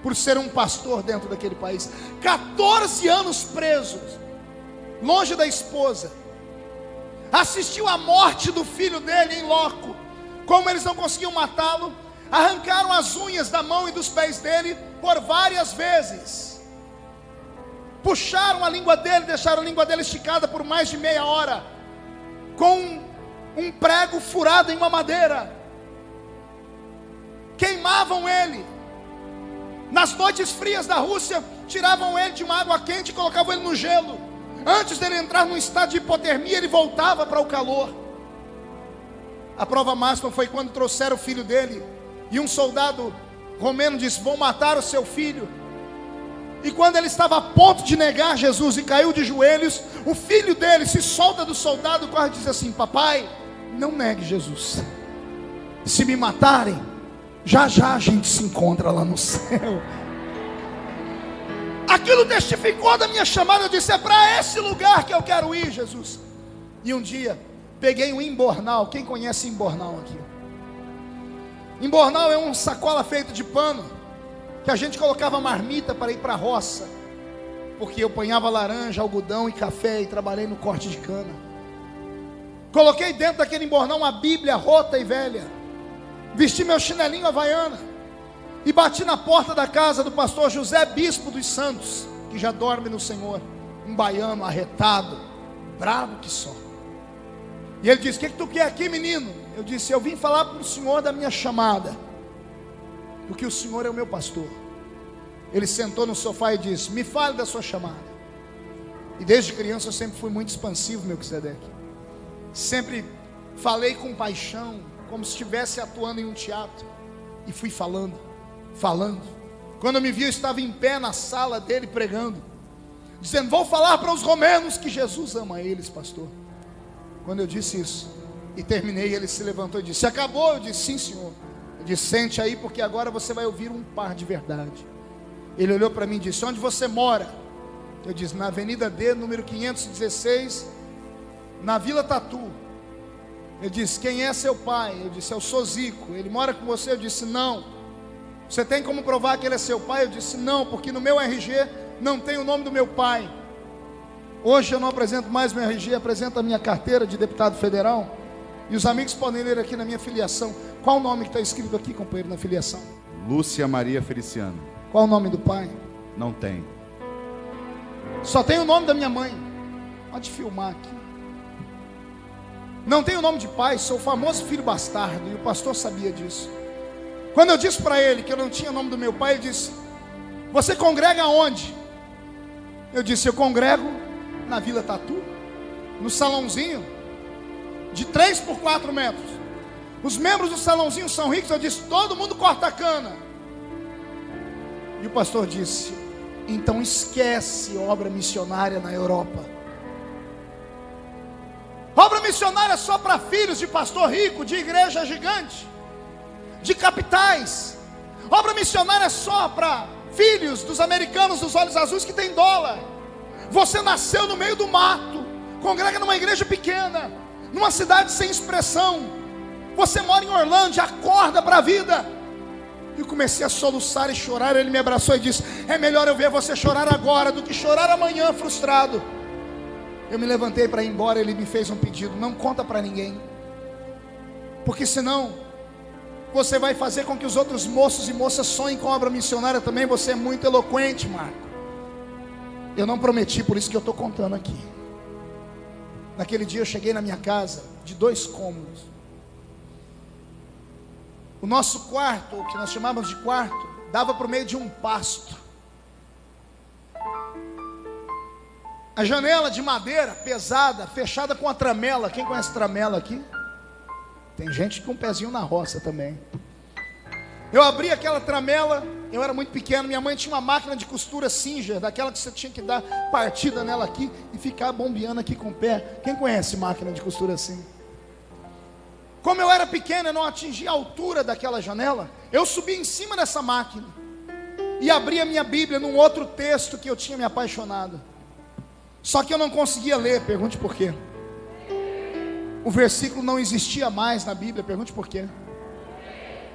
por ser um pastor dentro daquele país. 14 anos presos, longe da esposa. Assistiu à morte do filho dele em loco. Como eles não conseguiam matá-lo, arrancaram as unhas da mão e dos pés dele por várias vezes. Puxaram a língua dele, deixaram a língua dele esticada por mais de meia hora, com um prego furado em uma madeira. Queimavam ele. Nas noites frias da Rússia, tiravam ele de uma água quente e colocavam ele no gelo. Antes dele entrar num estado de hipotermia, ele voltava para o calor. A prova máxima foi quando trouxeram o filho dele, e um soldado romeno disse: vão matar o seu filho. E quando ele estava a ponto de negar Jesus e caiu de joelhos, o filho dele se solta do soldado, corre e diz assim: papai, não negue Jesus. Se me matarem, já já a gente se encontra lá no céu. Aquilo testificou da minha chamada. Eu disse: é para esse lugar que eu quero ir, Jesus. E um dia peguei um imbornal. Quem conhece imbornal aqui? Imbornal é uma sacola feita de pano, que a gente colocava marmita para ir para a roça, porque eu apanhava laranja, algodão e café, e trabalhei no corte de cana. Coloquei dentro daquele imbornal uma Bíblia rota e velha, vesti meu chinelinho havaiana e bati na porta da casa do pastor José Bispo dos Santos, que já dorme no Senhor. Um baiano arretado, bravo que só. E ele disse: o que tu quer aqui, menino? Eu disse: eu vim falar para o senhor da minha chamada, porque o senhor é o meu pastor. Ele sentou no sofá e disse: me fale da sua chamada. E desde criança eu sempre fui muito expansivo, Melquisedeque. Sempre falei com paixão, como se estivesse atuando em um teatro. E fui falando. Quando me viu, eu estava em pé na sala dele pregando, dizendo: vou falar para os romenos que Jesus ama eles, pastor. Quando eu disse isso e terminei, ele se levantou e disse: acabou? Eu disse: sim, senhor. Eu disse: sente aí, porque agora você vai ouvir um par de verdade. Ele olhou para mim e disse: onde você mora? Eu disse: na Avenida D, número 516, na Vila Tatu. Ele disse: quem é seu pai? Eu disse: eu sou Zico. Ele mora com você? Eu disse: não. Você tem como provar que ele é seu pai? Eu disse: não, porque no meu RG não tem o nome do meu pai. Hoje eu não apresento mais meu RG, apresento a minha carteira de deputado federal. E os amigos podem ler aqui na minha filiação. Qual o nome que está escrito aqui, companheiro, na filiação? Lúcia Maria Feliciano. Qual o nome do pai? Não tem. Só tem o nome da minha mãe. Pode filmar aqui. Não tem o nome de pai, sou o famoso filho bastardo. E o pastor sabia disso. Quando eu disse para ele que eu não tinha o nome do meu pai, ele disse: você congrega onde? Eu disse: eu congrego na Vila Tatu, no salãozinho de 3 por 4 metros. Os membros do salãozinho são ricos. Eu disse: todo mundo corta cana. E o pastor disse: então esquece obra missionária na Europa. Obra missionária só para filhos de pastor rico, de igreja gigante, de capitais. Obra missionária só para filhos dos americanos dos olhos azuis que tem dólar. Você nasceu no meio do mato, congrega numa igreja pequena, numa cidade sem expressão. Você mora em Orlândia, acorda para a vida. E eu comecei a soluçar e chorar. Ele me abraçou e disse: é melhor eu ver você chorar agora do que chorar amanhã frustrado. Eu me levantei para ir embora. Ele me fez um pedido: não conta para ninguém, porque senão você vai fazer com que os outros moços e moças sonhem com a obra missionária também. Você é muito eloquente, Marco. Eu não prometi, por isso que eu estou contando aqui. Naquele dia eu cheguei na minha casa de 2 cômodos. O nosso quarto, o que nós chamávamos de quarto, dava para o meio de um pasto. A janela de madeira pesada, fechada com a tramela. Quem conhece tramela aqui? Tem gente com um pezinho na roça também. Eu abri aquela tramela. Eu era muito pequeno. Minha mãe tinha uma máquina de costura Singer, daquela que você tinha que dar partida nela aqui e ficar bombeando aqui com o pé. Quem conhece máquina de costura assim? Como eu era pequeno, eu não atingia a altura daquela janela. Eu subi em cima dessa máquina e abri a minha Bíblia num outro texto que eu tinha me apaixonado. Só que eu não conseguia ler. Pergunte por quê. O versículo não existia mais na Bíblia. Pergunte por quê.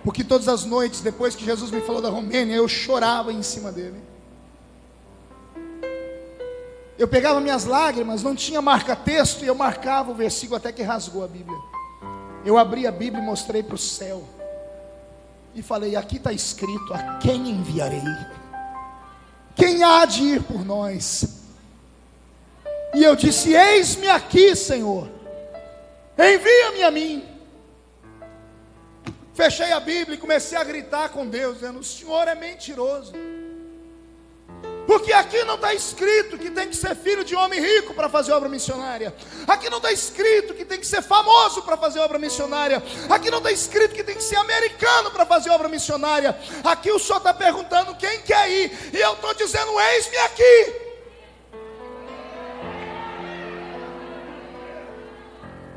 Porque todas as noites, depois que Jesus me falou da Romênia, eu chorava em cima dele. Eu pegava minhas lágrimas, não tinha marca-texto, e eu marcava o versículo até que rasgou a Bíblia. Eu abri a Bíblia e mostrei para o céu. E falei: aqui está escrito: a quem enviarei? Quem há de ir por nós? E eu disse: eis-me aqui, Senhor, envia-me a mim. Fechei a Bíblia e comecei a gritar com Deus, dizendo: o Senhor é mentiroso. Porque aqui não está escrito que tem que ser filho de homem rico para fazer obra missionária. Aqui não está escrito que tem que ser famoso para fazer obra missionária. Aqui não está escrito que tem que ser americano para fazer obra missionária. Aqui o Senhor está perguntando quem quer ir, e eu estou dizendo: eis-me aqui.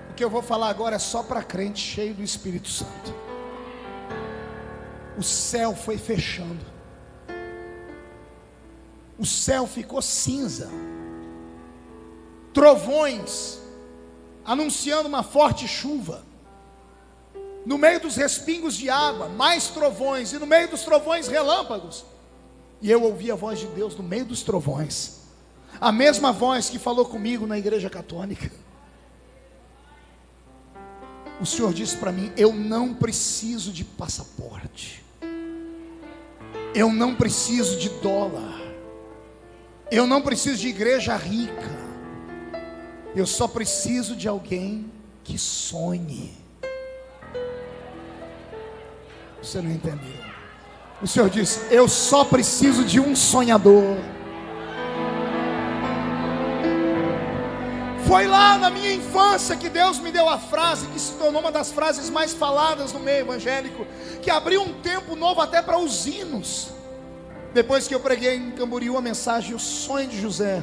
O que eu vou falar agora é só para crente cheio do Espírito Santo. O céu foi fechando. O céu ficou cinza. Trovões anunciando uma forte chuva. No meio dos respingos de água, mais trovões. E no meio dos trovões, relâmpagos. E eu ouvi a voz de Deus no meio dos trovões. A mesma voz que falou comigo na igreja católica. O Senhor disse para mim: eu não preciso de passaporte. Eu não preciso de dólar. Eu não preciso de igreja rica. Eu só preciso de alguém que sonhe. Você não entendeu? O Senhor disse: eu só preciso de um sonhador. Foi lá na minha infância que Deus me deu a frase que se tornou uma das frases mais faladas no meio evangélico, que abriu um tempo novo até para os hinos. Depois que eu preguei em Camboriú a mensagem O Sonho de José,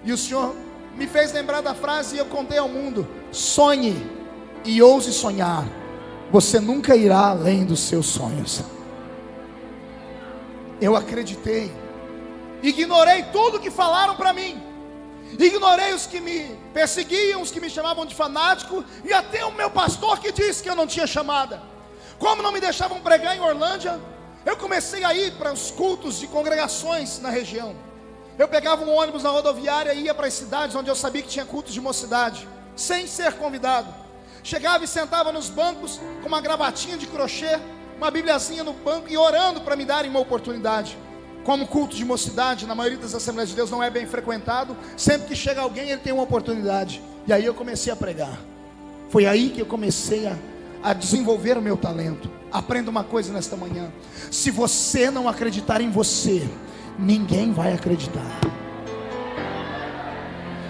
e o Senhor me fez lembrar da frase e eu contei ao mundo: sonhe e ouse sonhar, você nunca irá além dos seus sonhos. Eu acreditei, ignorei tudo que falaram para mim. Ignorei os que me perseguiam, os que me chamavam de fanático, e até o meu pastor que disse que eu não tinha chamada. Como não me deixavam pregar em Orlândia, Eu comecei a ir para os cultos de congregações na região. Eu pegava um ônibus na rodoviária e ia para as cidades onde eu sabia que tinha cultos de mocidade, sem ser convidado. Chegava e sentava nos bancos com uma gravatinha de crochê, uma bibliazinha no banco e orando para me darem uma oportunidade. Como culto de mocidade, na maioria das Assembleias de Deus não é bem frequentado, sempre que chega alguém ele tem uma oportunidade. E aí eu comecei a pregar. Foi aí que eu comecei a desenvolver o meu talento. Aprenda uma coisa nesta manhã: se você não acreditar em você, ninguém vai acreditar.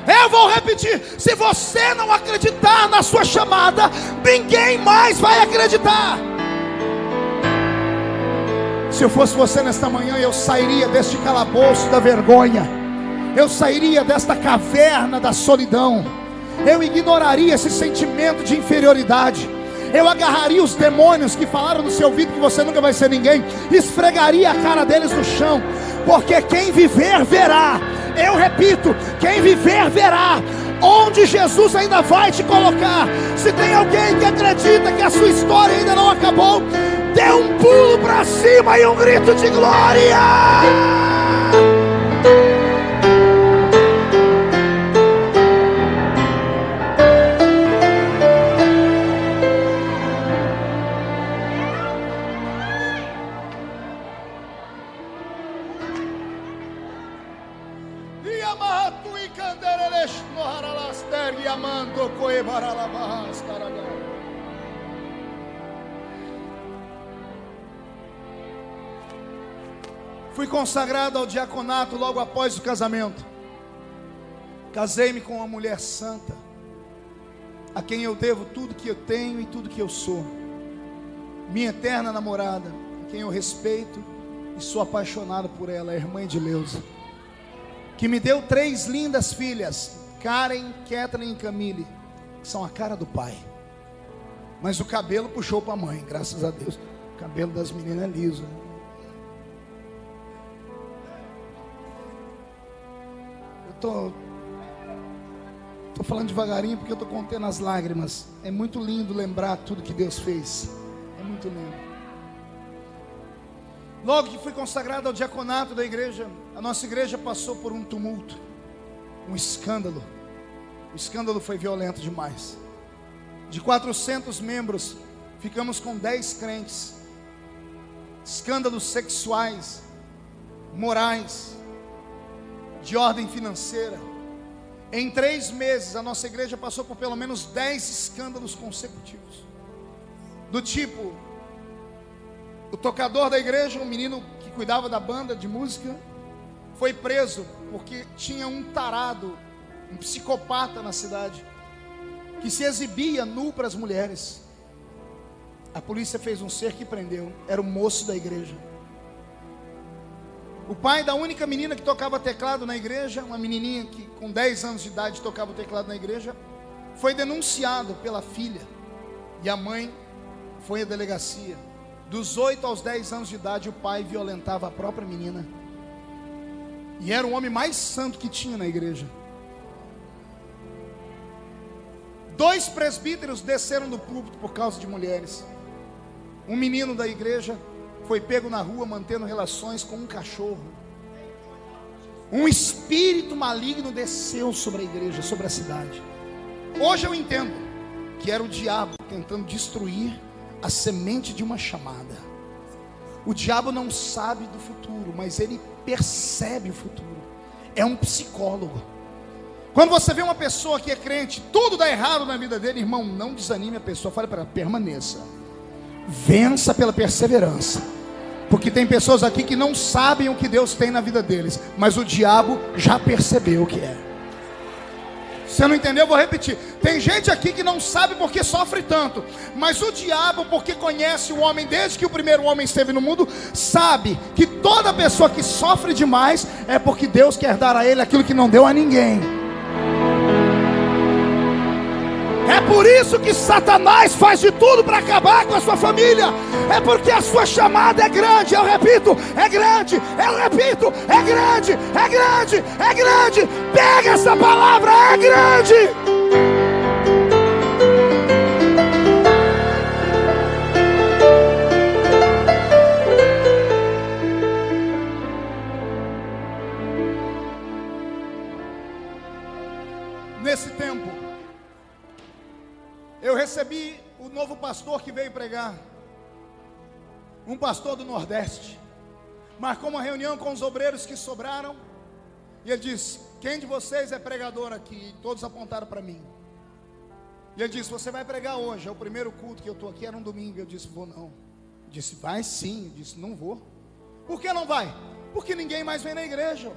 Eu vou repetir: se você não acreditar na sua chamada, ninguém mais vai acreditar. Se eu fosse você nesta manhã, eu sairia deste calabouço da vergonha, eu sairia desta caverna da solidão, eu ignoraria esse sentimento de inferioridade, eu agarraria os demônios que falaram no seu ouvido que você nunca vai ser ninguém, esfregaria a cara deles no chão, porque quem viver verá. Eu repito, quem viver verá onde Jesus ainda vai te colocar. Se tem alguém que acredita que a sua história ainda não acabou, dê um pulo para cima e um grito de glória. Fui consagrado ao diaconato logo após o casamento. Casei-me com uma mulher santa, a quem eu devo tudo que eu tenho e tudo que eu sou. Minha eterna namorada, a quem eu respeito e sou apaixonado por ela, a irmã Edileuza, que me deu 3 lindas filhas, Karen, Kathleen e Camille, que são a cara do pai. Mas o cabelo puxou para a mãe, graças a Deus. O cabelo das meninas é liso. Tô falando devagarinho porque eu tô contendo as lágrimas. É muito lindo lembrar tudo que Deus fez. É muito lindo. Logo que fui consagrado ao diaconato da igreja, a nossa igreja passou por um tumulto, um escândalo. O escândalo foi violento demais. De 400 membros, ficamos com 10 crentes. Escândalos sexuais, morais, de ordem financeira. Em 3 meses a nossa igreja passou por pelo menos 10 escândalos consecutivos. Do tipo, o tocador da igreja, um menino que cuidava da banda de música, foi preso porque tinha um tarado, um psicopata na cidade, que se exibia nu para as mulheres. A polícia fez um cerco e prendeu. Era o moço da igreja. O pai da única menina que tocava teclado na igreja, uma menininha que com 10 anos de idade tocava o teclado na igreja, foi denunciado pela filha. E a mãe foi à delegacia. Dos 8 aos 10 anos de idade, o pai violentava a própria menina. E era o homem mais santo que tinha na igreja. 2 presbíteros desceram do púlpito por causa de mulheres. Um menino da igreja foi pego na rua mantendo relações com um cachorro. Um espírito maligno desceu sobre a igreja, sobre a cidade. Hoje eu entendo que era o diabo tentando destruir a semente de uma chamada. O diabo não sabe do futuro, mas ele percebe o futuro. É um psicólogo. Quando você vê uma pessoa que é crente, tudo dá errado na vida dele, irmão, não desanime a pessoa, fale para ela, permaneça, vença pela perseverança. Porque tem pessoas aqui que não sabem o que Deus tem na vida deles, mas o diabo já percebeu o que é. Você não entendeu? Eu vou repetir. Tem gente aqui que não sabe porque sofre tanto, mas o diabo, porque conhece o homem desde que o primeiro homem esteve no mundo, sabe que toda pessoa que sofre demais é porque Deus quer dar a ele aquilo que não deu a ninguém. É por isso que Satanás faz de tudo para acabar com a sua família. É porque a sua chamada é grande. Eu repito, é grande. Eu repito, é grande. É grande, é grande. Pega essa palavra, é grande. recebi o novo pastor que veio pregar, um pastor do Nordeste. Marcou uma reunião com os obreiros que sobraram, e ele disse: quem de vocês é pregador aqui? E todos apontaram para mim. E ele disse: você vai pregar hoje, é o primeiro culto que eu estou aqui, era um domingo. Eu disse: vou não. Eu disse: vai sim. Eu disse: não vou. Por que não vai? Porque ninguém mais vem na igreja.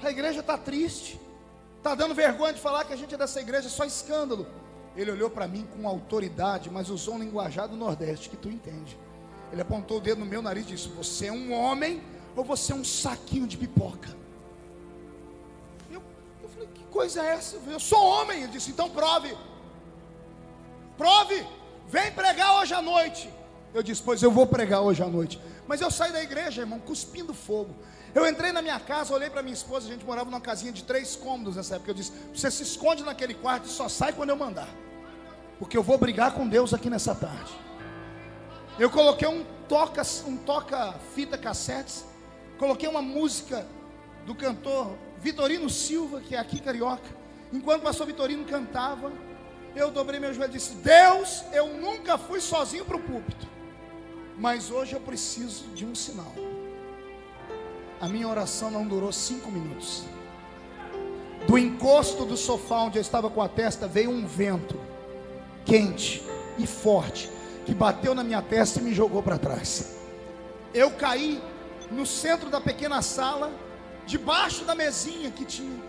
A igreja está triste, está dando vergonha de falar que a gente é dessa igreja, só escândalo. Ele olhou para mim com autoridade, mas usou um linguajar do Nordeste que tu entende. Ele apontou o dedo no meu nariz e disse: você é um homem ou você é um saquinho de pipoca? Eu falei: que coisa é essa? Eu sou homem. Ele disse: então prove, vem pregar hoje à noite. Eu disse: pois eu vou pregar hoje à noite. Mas eu saí da igreja, irmão, cuspindo fogo. Eu entrei na minha casa, olhei para minha esposa, a gente morava numa casinha de 3 cômodos nessa época. Eu disse: você se esconde naquele quarto e só sai quando eu mandar, porque eu vou brigar com Deus aqui nessa tarde. Eu coloquei um toca-fita cassetes, coloquei uma música do cantor Vitorino Silva, que é aqui carioca. Enquanto o pastor Vitorino cantava, eu dobrei meu joelho e disse: Deus, eu nunca fui sozinho para o púlpito, mas hoje eu preciso de um sinal. A minha oração não durou 5 minutos. Do encosto do sofá onde eu estava com a testa, veio um vento quente e forte, que bateu na minha testa e me jogou para trás. Eu caí no centro da pequena sala, debaixo da mesinha que tinha.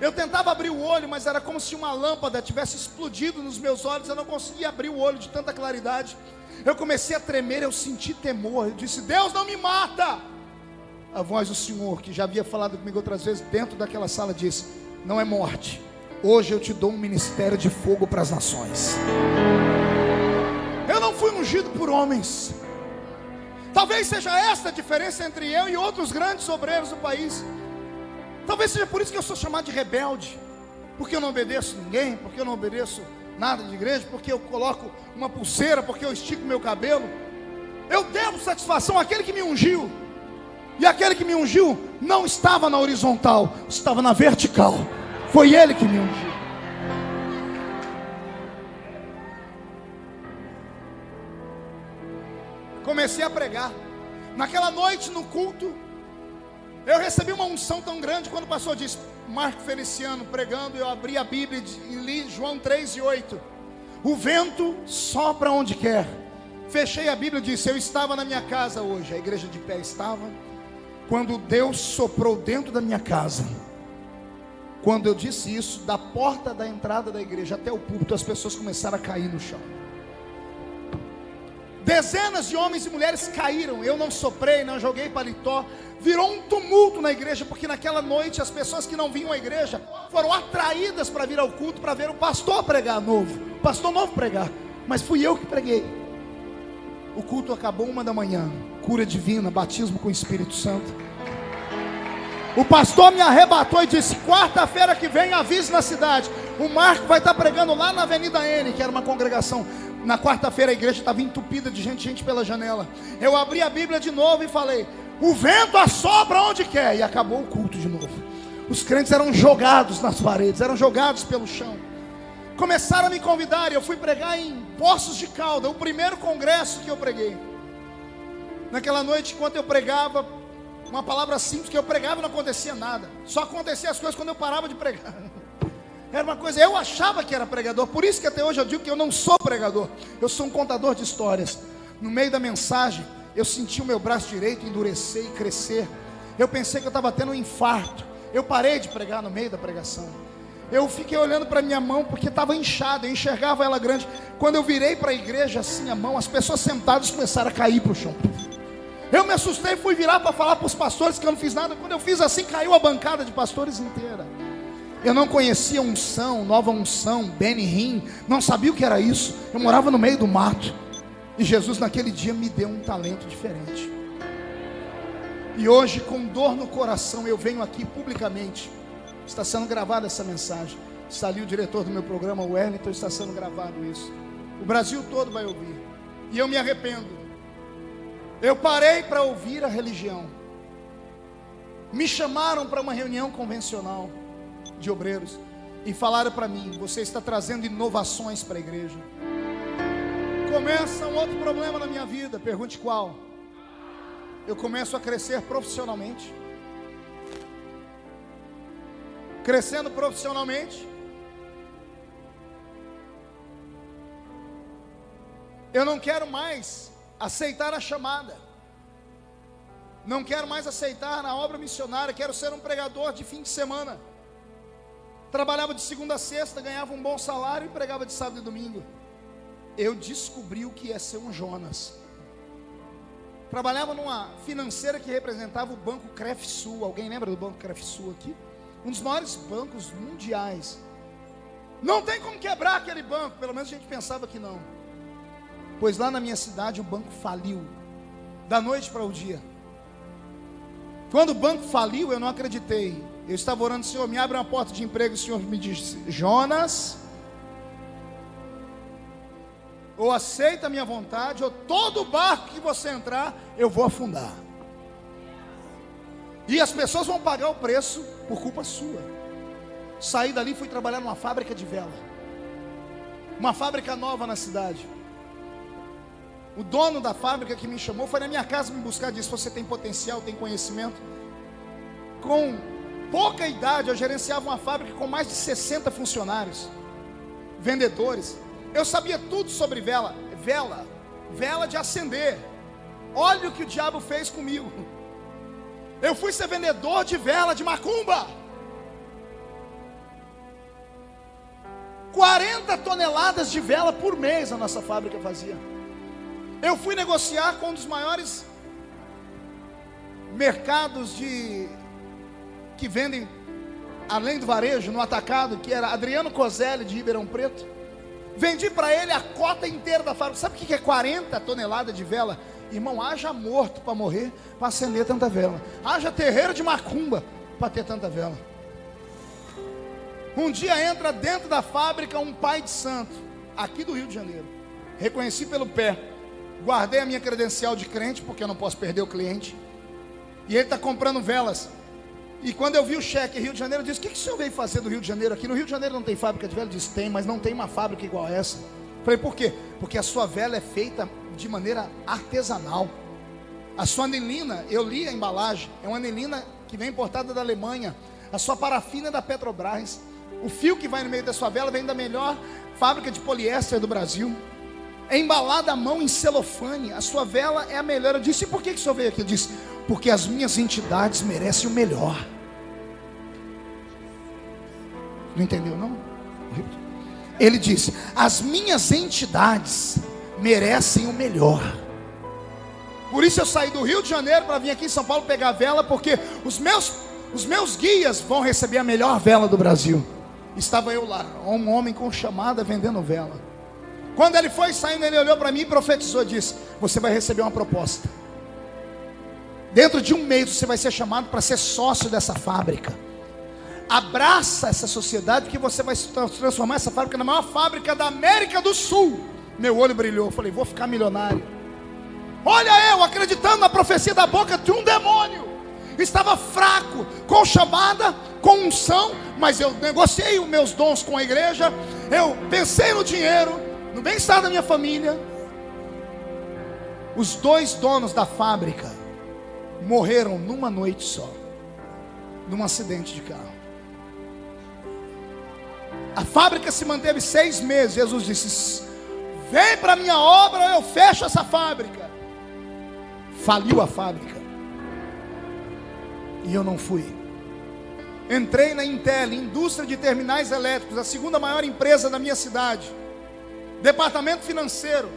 Eu tentava abrir o olho, mas era como se uma lâmpada tivesse explodido nos meus olhos. Eu não conseguia abrir o olho de tanta claridade. Eu comecei a tremer, eu senti temor. Eu disse: Deus, não me mata. A voz do Senhor, que já havia falado comigo outras vezes dentro daquela sala, disse: não é morte, hoje eu te dou um ministério de fogo para as nações. Eu não fui ungido por homens. Talvez seja esta a diferença entre eu e outros grandes obreiros do país. Talvez seja por isso que eu sou chamado de rebelde, porque eu não obedeço ninguém, porque eu não obedeço nada de igreja, porque eu coloco uma pulseira, porque eu estico meu cabelo. Eu devo satisfação àquele que me ungiu, e aquele que me ungiu não estava na horizontal, estava na vertical. Foi ele que me ungiu. Comecei a pregar. Naquela noite no culto, eu recebi uma unção tão grande. Quando o pastor disse: Marco Feliciano pregando, eu abri a Bíblia e li João 3:8. O vento sopra onde quer. Fechei a Bíblia e disse: eu estava na minha casa hoje. A igreja de pé estava. Quando Deus soprou dentro da minha casa, quando eu disse isso, da porta da entrada da igreja até o púlpito, as pessoas começaram a cair no chão. Dezenas de homens e mulheres caíram. Eu não soprei, não joguei paletó. Virou um tumulto na igreja, porque naquela noite as pessoas que não vinham à igreja foram atraídas para vir ao culto, para ver o pastor pregar novo, o pastor novo pregar. Mas fui eu que preguei. O culto acabou 1 da manhã, cura divina, batismo com o Espírito Santo. O pastor me arrebatou e disse: quarta-feira que vem avise na cidade, o Marco vai estar pregando lá na Avenida N, que era uma congregação. Na quarta-feira a igreja estava entupida de gente pela janela. Eu abri a Bíblia de novo e falei: o vento assopra onde quer. E acabou o culto de novo. Os crentes eram jogados nas paredes, eram jogados pelo chão. Começaram a me convidar e eu fui pregar em Poços de Caldas, o primeiro congresso que eu preguei. Naquela noite, enquanto eu pregava, uma palavra simples, que eu pregava e não acontecia nada. Só acontecia as coisas quando eu parava de pregar. Era uma coisa, eu achava que era pregador. Por isso que até hoje eu digo que eu não sou pregador, eu sou um contador de histórias. No meio da mensagem, eu senti o meu braço direito endurecer e crescer. Eu pensei que eu estava tendo um infarto. Eu parei de pregar no meio da pregação. Eu fiquei olhando para minha mão, porque estava inchada, eu enxergava ela grande. Quando eu virei para a igreja assim a mão, as pessoas sentadas começaram a cair para o chão. Eu me assustei, fui virar para falar para os pastores que eu não fiz nada. Quando eu fiz assim, caiu a bancada de pastores inteira. Eu não conhecia unção, nova unção, Benihim, não sabia o que era isso. Eu morava no meio do mato. E Jesus naquele dia me deu um talento diferente. E hoje, com dor no coração, eu venho aqui publicamente. Está sendo gravada essa mensagem. Está ali o diretor do meu programa, o Wellington, está sendo gravado isso. O Brasil todo vai ouvir. E eu me arrependo. Eu parei para ouvir a religião. Me chamaram para uma reunião convencional de obreiros e falaram para mim: você está trazendo inovações para a igreja. começa um outro problema na minha vida. Pergunte qual? Eu começo a crescer profissionalmente. Crescendo profissionalmente, eu não quero mais aceitar a chamada. Não quero mais aceitar na obra missionária. Quero ser um pregador de fim de semana. Trabalhava de segunda a sexta, ganhava um bom salário e pregava de sábado e domingo. Eu descobri o que é ser um Jonas. Trabalhava numa financeira que representava o Banco Crefsul. Alguém lembra do Banco Crefsul aqui? Um dos maiores bancos mundiais. Não tem como quebrar aquele banco. Pelo menos a gente pensava que não. Pois lá na minha cidade o banco faliu, da noite para o dia. Quando o banco faliu, eu não acreditei. Eu estava orando: Senhor, me abre uma porta de emprego. O Senhor me disse: Jonas, ou aceita a minha vontade, ou todo barco que você entrar, eu vou afundar. E as pessoas vão pagar o preço por culpa sua. Saí dali e fui trabalhar numa fábrica de vela. Uma fábrica nova na cidade. O dono da fábrica que me chamou foi na minha casa me buscar, disse: você tem potencial, tem conhecimento. Com pouca idade eu gerenciava uma fábrica com mais de 60 funcionários, vendedores. Eu sabia tudo sobre vela de acender. Olha o que o diabo fez comigo. Eu fui ser vendedor de vela de macumba. 40 toneladas de vela por mês a nossa fábrica fazia. Eu fui negociar com um dos maiores mercados que vendem além do varejo, no atacado, que era Adriano Coselli de Ribeirão Preto. Vendi para ele a cota inteira da fábrica. Sabe o que é 40 toneladas de vela? Irmão, haja morto para morrer, para acender tanta vela. Haja terreiro de macumba para ter tanta vela. Um dia entra dentro da fábrica um pai de santo, aqui do Rio de Janeiro. Reconheci pelo pé. Guardei a minha credencial de crente, porque eu não posso perder o cliente. E ele está comprando velas. E quando eu vi o cheque Rio de Janeiro, eu disse: o que o senhor veio fazer do Rio de Janeiro? Aqui no Rio de Janeiro não tem fábrica de vela? Ele disse: tem, mas não tem uma fábrica igual a essa. Falei: por quê? Porque a sua vela é feita de maneira artesanal. A sua anilina, eu li a embalagem, é uma anilina que vem importada da Alemanha. A sua parafina é da Petrobras. O fio que vai no meio da sua vela vem da melhor fábrica de poliéster do Brasil. É embalada à mão em celofane. A sua vela é a melhor. Eu disse: e por que o senhor veio aqui? Eu disse: porque as minhas entidades merecem o melhor. Não entendeu não? Ele disse: as minhas entidades merecem o melhor. Por isso eu saí do Rio de Janeiro para vir aqui em São Paulo pegar a vela, porque os meus guias vão receber a melhor vela do Brasil. Estava eu lá, um homem com chamada vendendo vela. Quando ele foi saindo, ele olhou para mim e profetizou, disse: você vai receber uma proposta. Dentro de um mês você vai ser chamado para ser sócio dessa fábrica. Abraça essa sociedade, porque você vai transformar essa fábrica na maior fábrica da América do Sul. Meu olho brilhou, falei: vou ficar milionário. Olha, eu acreditando na profecia da boca de um demônio. Estava fraco, com chamada, com unção, mas eu negociei os meus dons com a igreja. Eu pensei no dinheiro, no bem-estar da minha família. Os 2 donos da fábrica morreram numa noite só, num acidente de carro. A fábrica se manteve 6 meses. Jesus disse: vem para a minha obra, eu fecho essa fábrica. Faliu a fábrica. E eu não fui. Entrei na Intel, indústria de terminais elétricos, a segunda maior empresa da minha cidade. Departamento financeiro.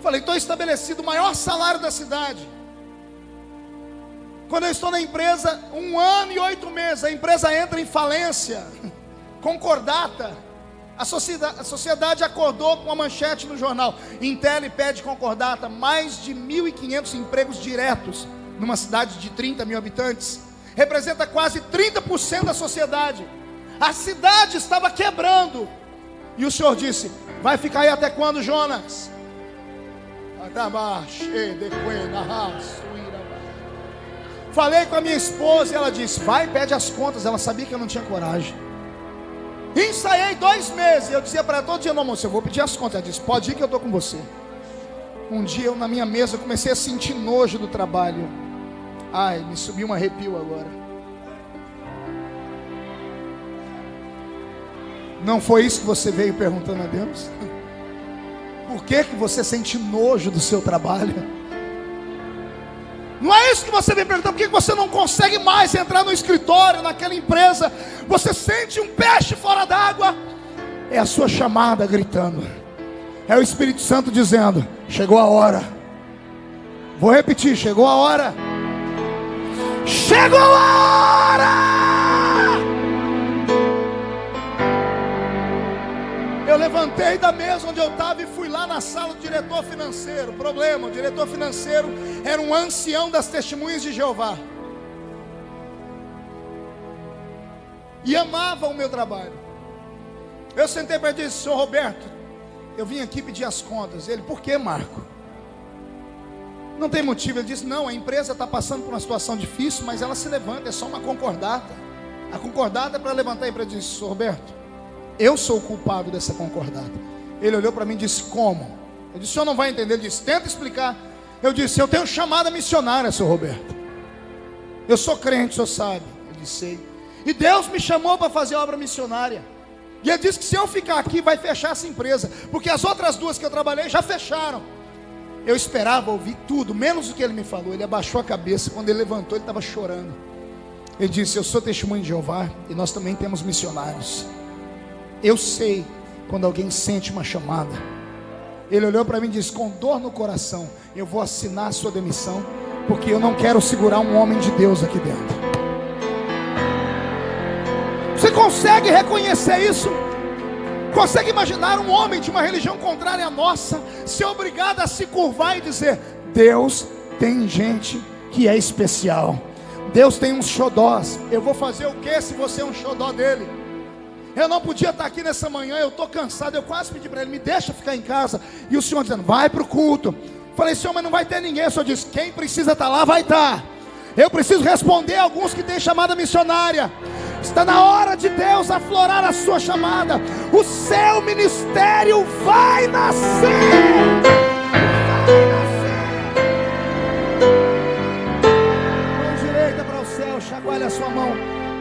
Falei: estou estabelecido, o maior salário da cidade. Quando eu estou na empresa, 1 ano e 8 meses, a empresa entra em falência. Concordata. A sociedade acordou com a manchete no jornal: Intel pede concordata. Mais de 1.500 empregos diretos numa cidade de 30 mil habitantes. Representa quase 30% da sociedade. A cidade estava quebrando. E o Senhor disse: vai ficar aí até quando, Jonas? Falei com a minha esposa e ela disse: vai, pede as contas. Ela sabia que eu não tinha coragem. Ensaiei 2 meses. Eu dizia para ela todo dia: no almoço, eu vou pedir as contas. Ela disse: pode ir que eu estou com você. Um dia eu na minha mesa comecei a sentir nojo do trabalho. Ai, me subiu um arrepio agora. Não foi isso que você veio perguntando a Deus? Por que você sente nojo do seu trabalho? Não é isso que você vem perguntando. Por que você não consegue mais entrar no escritório, naquela empresa? Você sente um peixe fora d'água. É a sua chamada gritando. É o Espírito Santo dizendo: chegou a hora. Vou repetir: chegou a hora. Chegou a hora. Eu levantei da mesa onde eu estava e fui lá na sala do diretor financeiro. Problema: o diretor financeiro era um ancião das Testemunhas de Jeová e amava o meu trabalho. Eu sentei para ele e disse: senhor Roberto, eu vim aqui pedir as contas. Ele: por que, Marco? Não tem motivo. Ele disse: não, a empresa está passando por uma situação difícil, mas ela se levanta, é só uma concordata. A concordata é para levantar a empresa. Eu disse: senhor Roberto, eu sou o culpado dessa concordata. Ele olhou para mim e disse: como? Eu disse: o senhor não vai entender. Ele disse: tenta explicar. Eu disse: eu tenho chamada missionária, senhor Roberto. Eu sou crente, o senhor sabe. Ele disse: sei. E Deus me chamou para fazer obra missionária. E ele disse que se eu ficar aqui vai fechar essa empresa, porque as outras 2 que eu trabalhei já fecharam. Eu esperava ouvir tudo, menos o que ele me falou. Ele abaixou a cabeça. Quando ele levantou, ele estava chorando. Ele disse: eu sou testemunho de Jeová e nós também temos missionários. Eu sei quando alguém sente uma chamada. Ele olhou para mim e disse: com dor no coração, eu vou assinar a sua demissão, porque eu não quero segurar um homem de Deus aqui dentro. Você consegue reconhecer isso? Consegue imaginar um homem de uma religião contrária à nossa ser obrigado a se curvar e dizer: Deus tem gente que é especial, Deus tem uns xodós. Eu vou fazer o que se você é um xodó dele? Eu não podia estar aqui nessa manhã, eu estou cansado. Eu quase pedi para ele: me deixa ficar em casa. E o senhor dizendo: vai para o culto. Falei: senhor, mas não vai ter ninguém. O senhor disse: quem precisa estar lá vai estar. Eu preciso responder a alguns que têm chamada missionária. Está na hora de Deus aflorar a sua chamada. O seu ministério vai nascer. Vai nascer. Mão direita para o céu, chacoalhe a sua mão.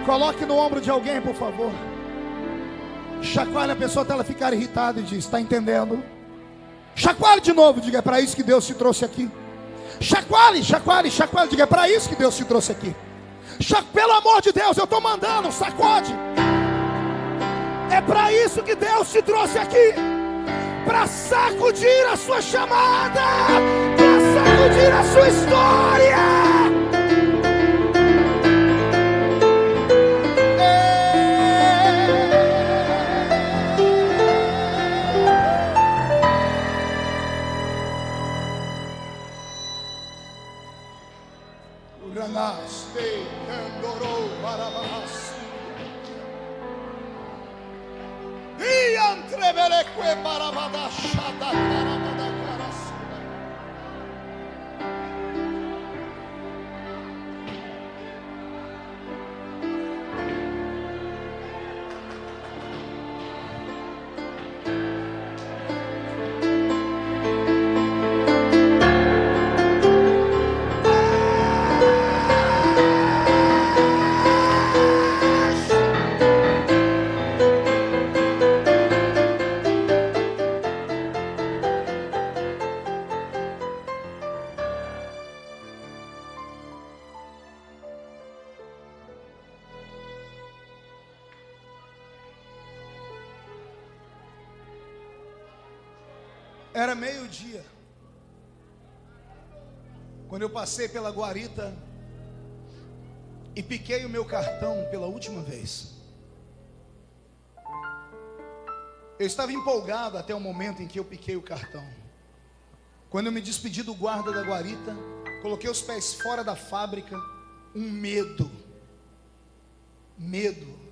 Coloque no ombro de alguém, por favor. Chacoalhe a pessoa até ela ficar irritada e diz: está entendendo? Chacoalhe de novo, diga: é para isso que Deus te trouxe aqui. Chacoalhe, chacoalhe, chacoalhe, diga: é para isso que Deus te trouxe aqui. Pelo amor de Deus, eu estou mandando, sacode. É para isso que Deus te trouxe aqui, para sacudir a sua chamada, para sacudir a sua história. Era meio-dia, quando eu passei pela guarita e piquei o meu cartão pela última vez. Eu estava empolgado até o momento em que eu piquei o cartão. Quando eu me despedi do guarda da guarita, coloquei os pés fora da fábrica, um medo,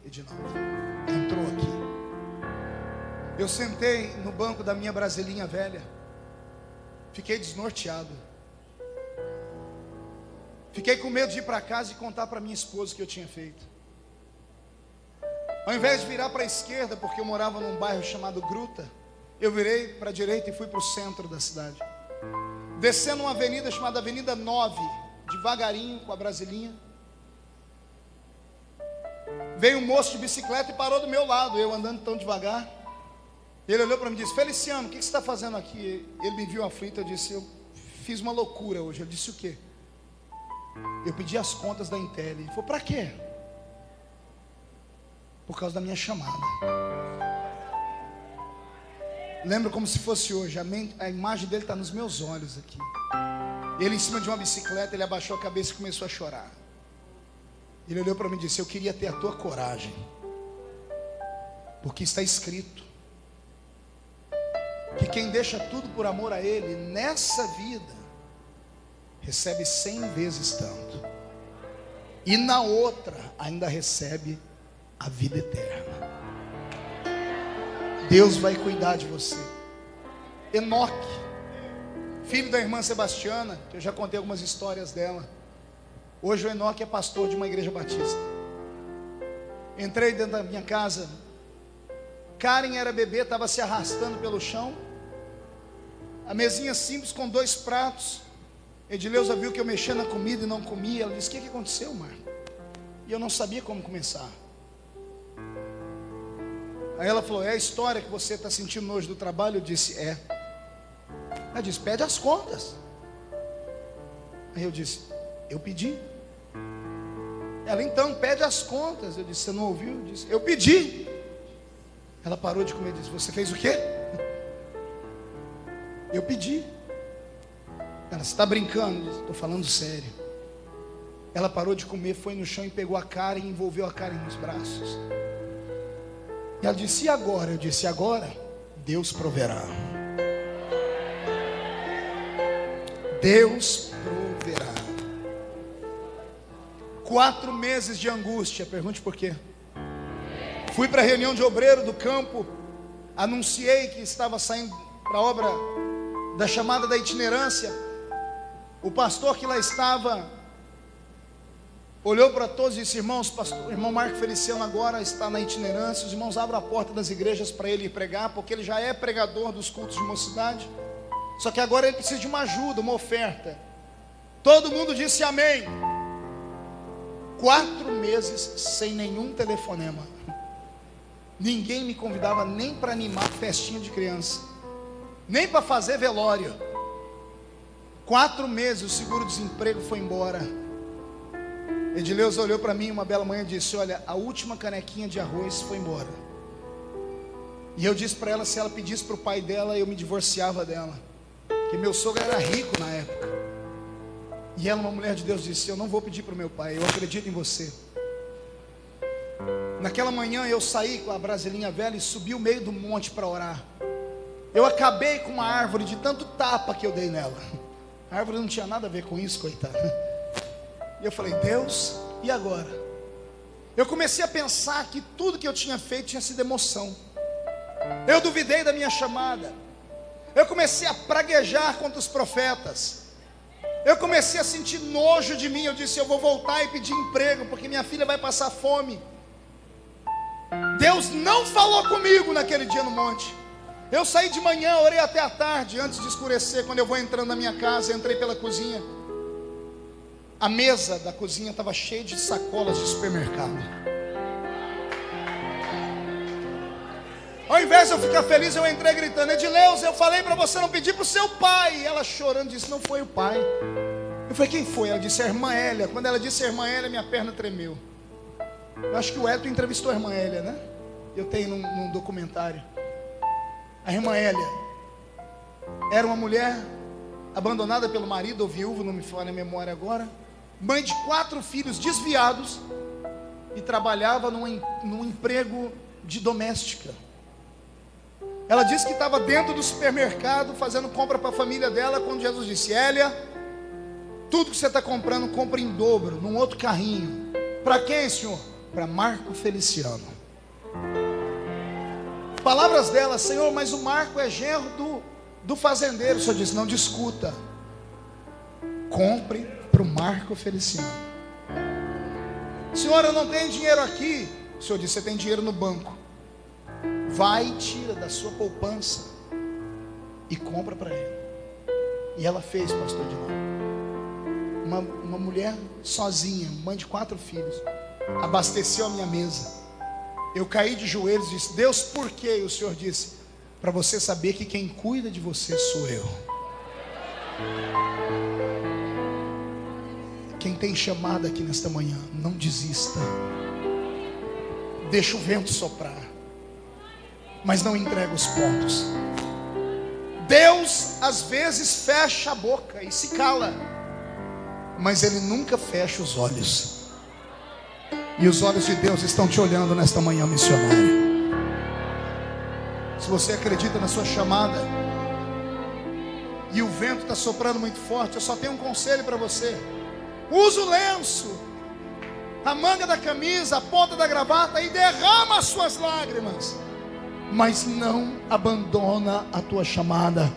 Edinaldo, entrou aqui. Eu sentei no banco da minha brasilinha velha, fiquei desnorteado. Fiquei com medo de ir para casa e contar para minha esposa o que eu tinha feito. Ao invés de virar para a esquerda, porque eu morava num bairro chamado Gruta, eu virei para a direita e fui para o centro da cidade. Descendo uma avenida chamada Avenida 9, devagarinho, com a Brasilinha. Veio um moço de bicicleta e parou do meu lado, eu andando tão devagar. Ele olhou para mim e disse: Feliciano, o que você está fazendo aqui? Ele me viu aflito, eu disse: eu fiz uma loucura hoje. Ele disse: o quê? Eu pedi as contas da Intel. Ele falou: para quê? Por causa da minha chamada. Lembro como se fosse hoje. A imagem dele está nos meus olhos aqui. Ele em cima de uma bicicleta, ele abaixou a cabeça e começou a chorar. Ele olhou para mim e disse: eu queria ter a tua coragem, porque está escrito que quem deixa tudo por amor a Ele, nessa vida, recebe 100 vezes tanto, e na outra ainda recebe a vida eterna. Deus vai cuidar de você. Enoque, filho da irmã Sebastiana, que eu já contei algumas histórias dela. Hoje o Enoque é pastor de uma igreja batista. Entrei dentro da minha casa, Karen era bebê, estava se arrastando pelo chão. A mesinha simples com 2 pratos. Edileuza viu que eu mexia na comida e não comia. Ela disse: o que aconteceu, Marco? E eu não sabia como começar. Aí ela falou: é a história que você está sentindo hoje do trabalho? Eu disse: é. Ela disse: pede as contas. Aí eu disse: eu pedi. Ela: então pede as contas. Eu disse: você não ouviu? Eu disse: eu pedi. Ela parou de comer e disse: você fez o quê? Eu pedi. Ela: você está brincando? Eu disse: estou falando sério. Ela parou de comer, foi no chão e pegou a Karen e envolveu a Karen nos braços. E ela disse: e agora? Eu disse: agora Deus proverá. Deus proverá. 4 meses de angústia. Pergunte por quê. Fui para a reunião de obreiro do campo, anunciei que estava saindo para a obra da chamada da itinerância. O pastor que lá estava olhou para todos e disse: irmãos, o irmão Marco Feliciano agora está na itinerância. Os irmãos abram a porta das igrejas para ele ir pregar, porque ele já é pregador dos cultos de mocidade. Só que agora ele precisa de uma ajuda, uma oferta. Todo mundo disse amém. 4 meses sem nenhum telefonema. Ninguém me convidava nem para animar festinha de criança, nem para fazer velório. 4 meses, o seguro-desemprego foi embora. Edileuza olhou para mim uma bela manhã e disse: olha, a última canequinha de arroz foi embora. E eu disse para ela, se ela pedisse para o pai dela, eu me divorciava dela, porque meu sogro era rico na época. E ela, uma mulher de Deus, disse: eu não vou pedir para o meu pai, eu acredito em você. Naquela manhã eu saí com a Brasilinha velha e subi o meio do monte para orar. Eu acabei com uma árvore de tanto tapa que eu dei nela. A árvore não tinha nada a ver com isso, coitada. E eu falei: Deus, e agora? Eu comecei a pensar que tudo que eu tinha feito tinha sido emoção. Eu duvidei da minha chamada. Eu comecei a praguejar contra os profetas. Eu comecei a sentir nojo de mim. Eu disse: eu vou voltar e pedir emprego, porque minha filha vai passar fome. Deus não falou comigo naquele dia no monte. Eu saí de manhã, orei até a tarde, antes de escurecer. Quando eu vou entrando na minha casa, entrei pela cozinha. A mesa da cozinha estava cheia de sacolas de supermercado. Ao invés de eu ficar feliz, eu entrei gritando: Edileuza, eu falei para você não pedir para o seu pai. E ela chorando disse: não foi o pai. Eu falei: quem foi? Ela disse: a irmã Hélia. Quando ela disse a irmã Hélia, minha perna tremeu. Eu acho que o Edson entrevistou a irmã Hélia, né? Eu tenho num documentário. A irmã Hélia era uma mulher abandonada pelo marido, ou viúva, não me falha a memória agora, mãe de 4 filhos desviados, e trabalhava num emprego de doméstica. Ela disse que estava dentro do supermercado fazendo compra para a família dela, quando Jesus disse: Hélia, tudo que você está comprando, compra em dobro, num outro carrinho. Para quem, senhor? Para Marco Feliciano. Palavras dela: Senhor, mas o Marco é genro do fazendeiro. O senhor disse: não discuta, compre para o Marco Feliciano. Senhor, eu não tenho dinheiro aqui, O Senhor disse: você tem dinheiro no banco, vai e tira da sua poupança e compra para ele. E ela fez, pastor Edinaldo. Uma mulher sozinha, mãe de 4 filhos, abasteceu a minha mesa. Eu caí de joelhos e disse: Deus, por quê? E o Senhor disse: para você saber que quem cuida de você sou eu. Quem tem chamada aqui nesta manhã, não desista. Deixa o vento soprar, mas não entrega os pontos. Deus às vezes fecha a boca e se cala, mas Ele nunca fecha os olhos. E os olhos de Deus estão te olhando nesta manhã missionária. Se você acredita na sua chamada e o vento está soprando muito forte, eu só tenho um conselho para você: usa o lenço, a manga da camisa, a ponta da gravata e derrama as suas lágrimas, mas não abandona a tua chamada.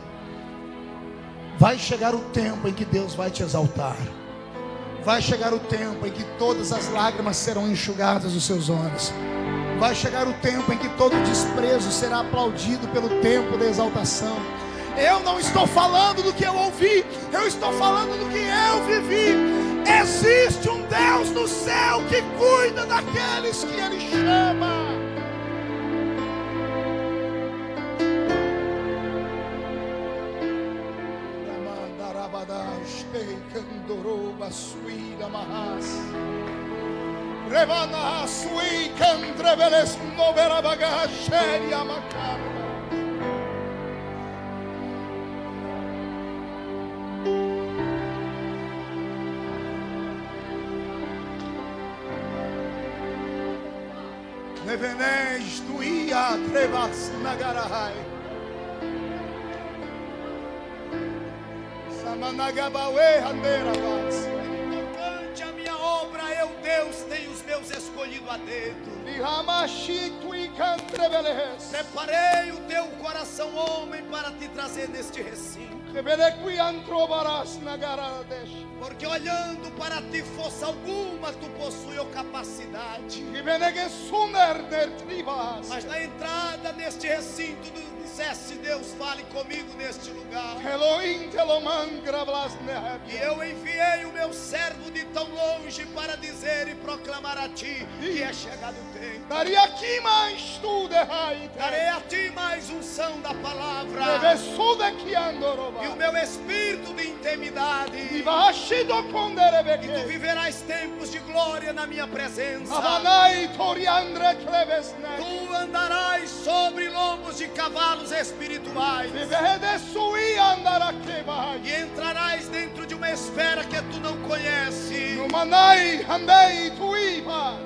Vai chegar o tempo em que Deus vai te exaltar. Vai chegar o tempo em que todas as lágrimas serão enxugadas dos seus olhos. Vai chegar o tempo em que todo desprezo será aplaudido pelo tempo da exaltação. Eu não estou falando do que eu ouvi, eu estou falando do que eu vivi. Existe um Deus no céu que cuida daqueles que Ele chama. Revana sui candreveles novera bagacheria macarra. Nevenes tuia trevas nagarahai. Samanagabawe handeravas. A minha obra, eu, Deus, tenho os meus escolhido a dedo. Preparei o teu coração, homem, para te trazer neste recinto. Porque olhando para ti, força alguma, tu possui a capacidade. Mas na entrada neste recinto, tu disseste: Deus, fale comigo neste lugar. E eu enviei o meu servo de tão longe para dizer e proclamar a ti que é chegado o tempo. Darei a ti mais unção da palavra e o meu espírito de intimidade, e tu viverás tempos de glória na minha presença. Tu andarás sobre lombos de cavalos espirituais e entrarás dentro de uma esfera que tu não conheces,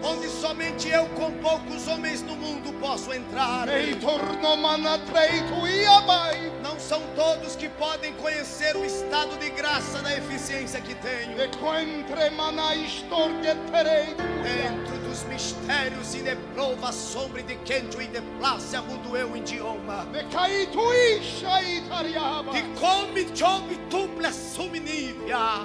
onde somente eu com poucos homens no mundo posso entrar. Não são todos que podem conhecer o estado de graça da eficiência que tenho. Dentro dos mistérios e de prova sombra de quente e de place agudo eu idioma. De come chobe tuple suminivia.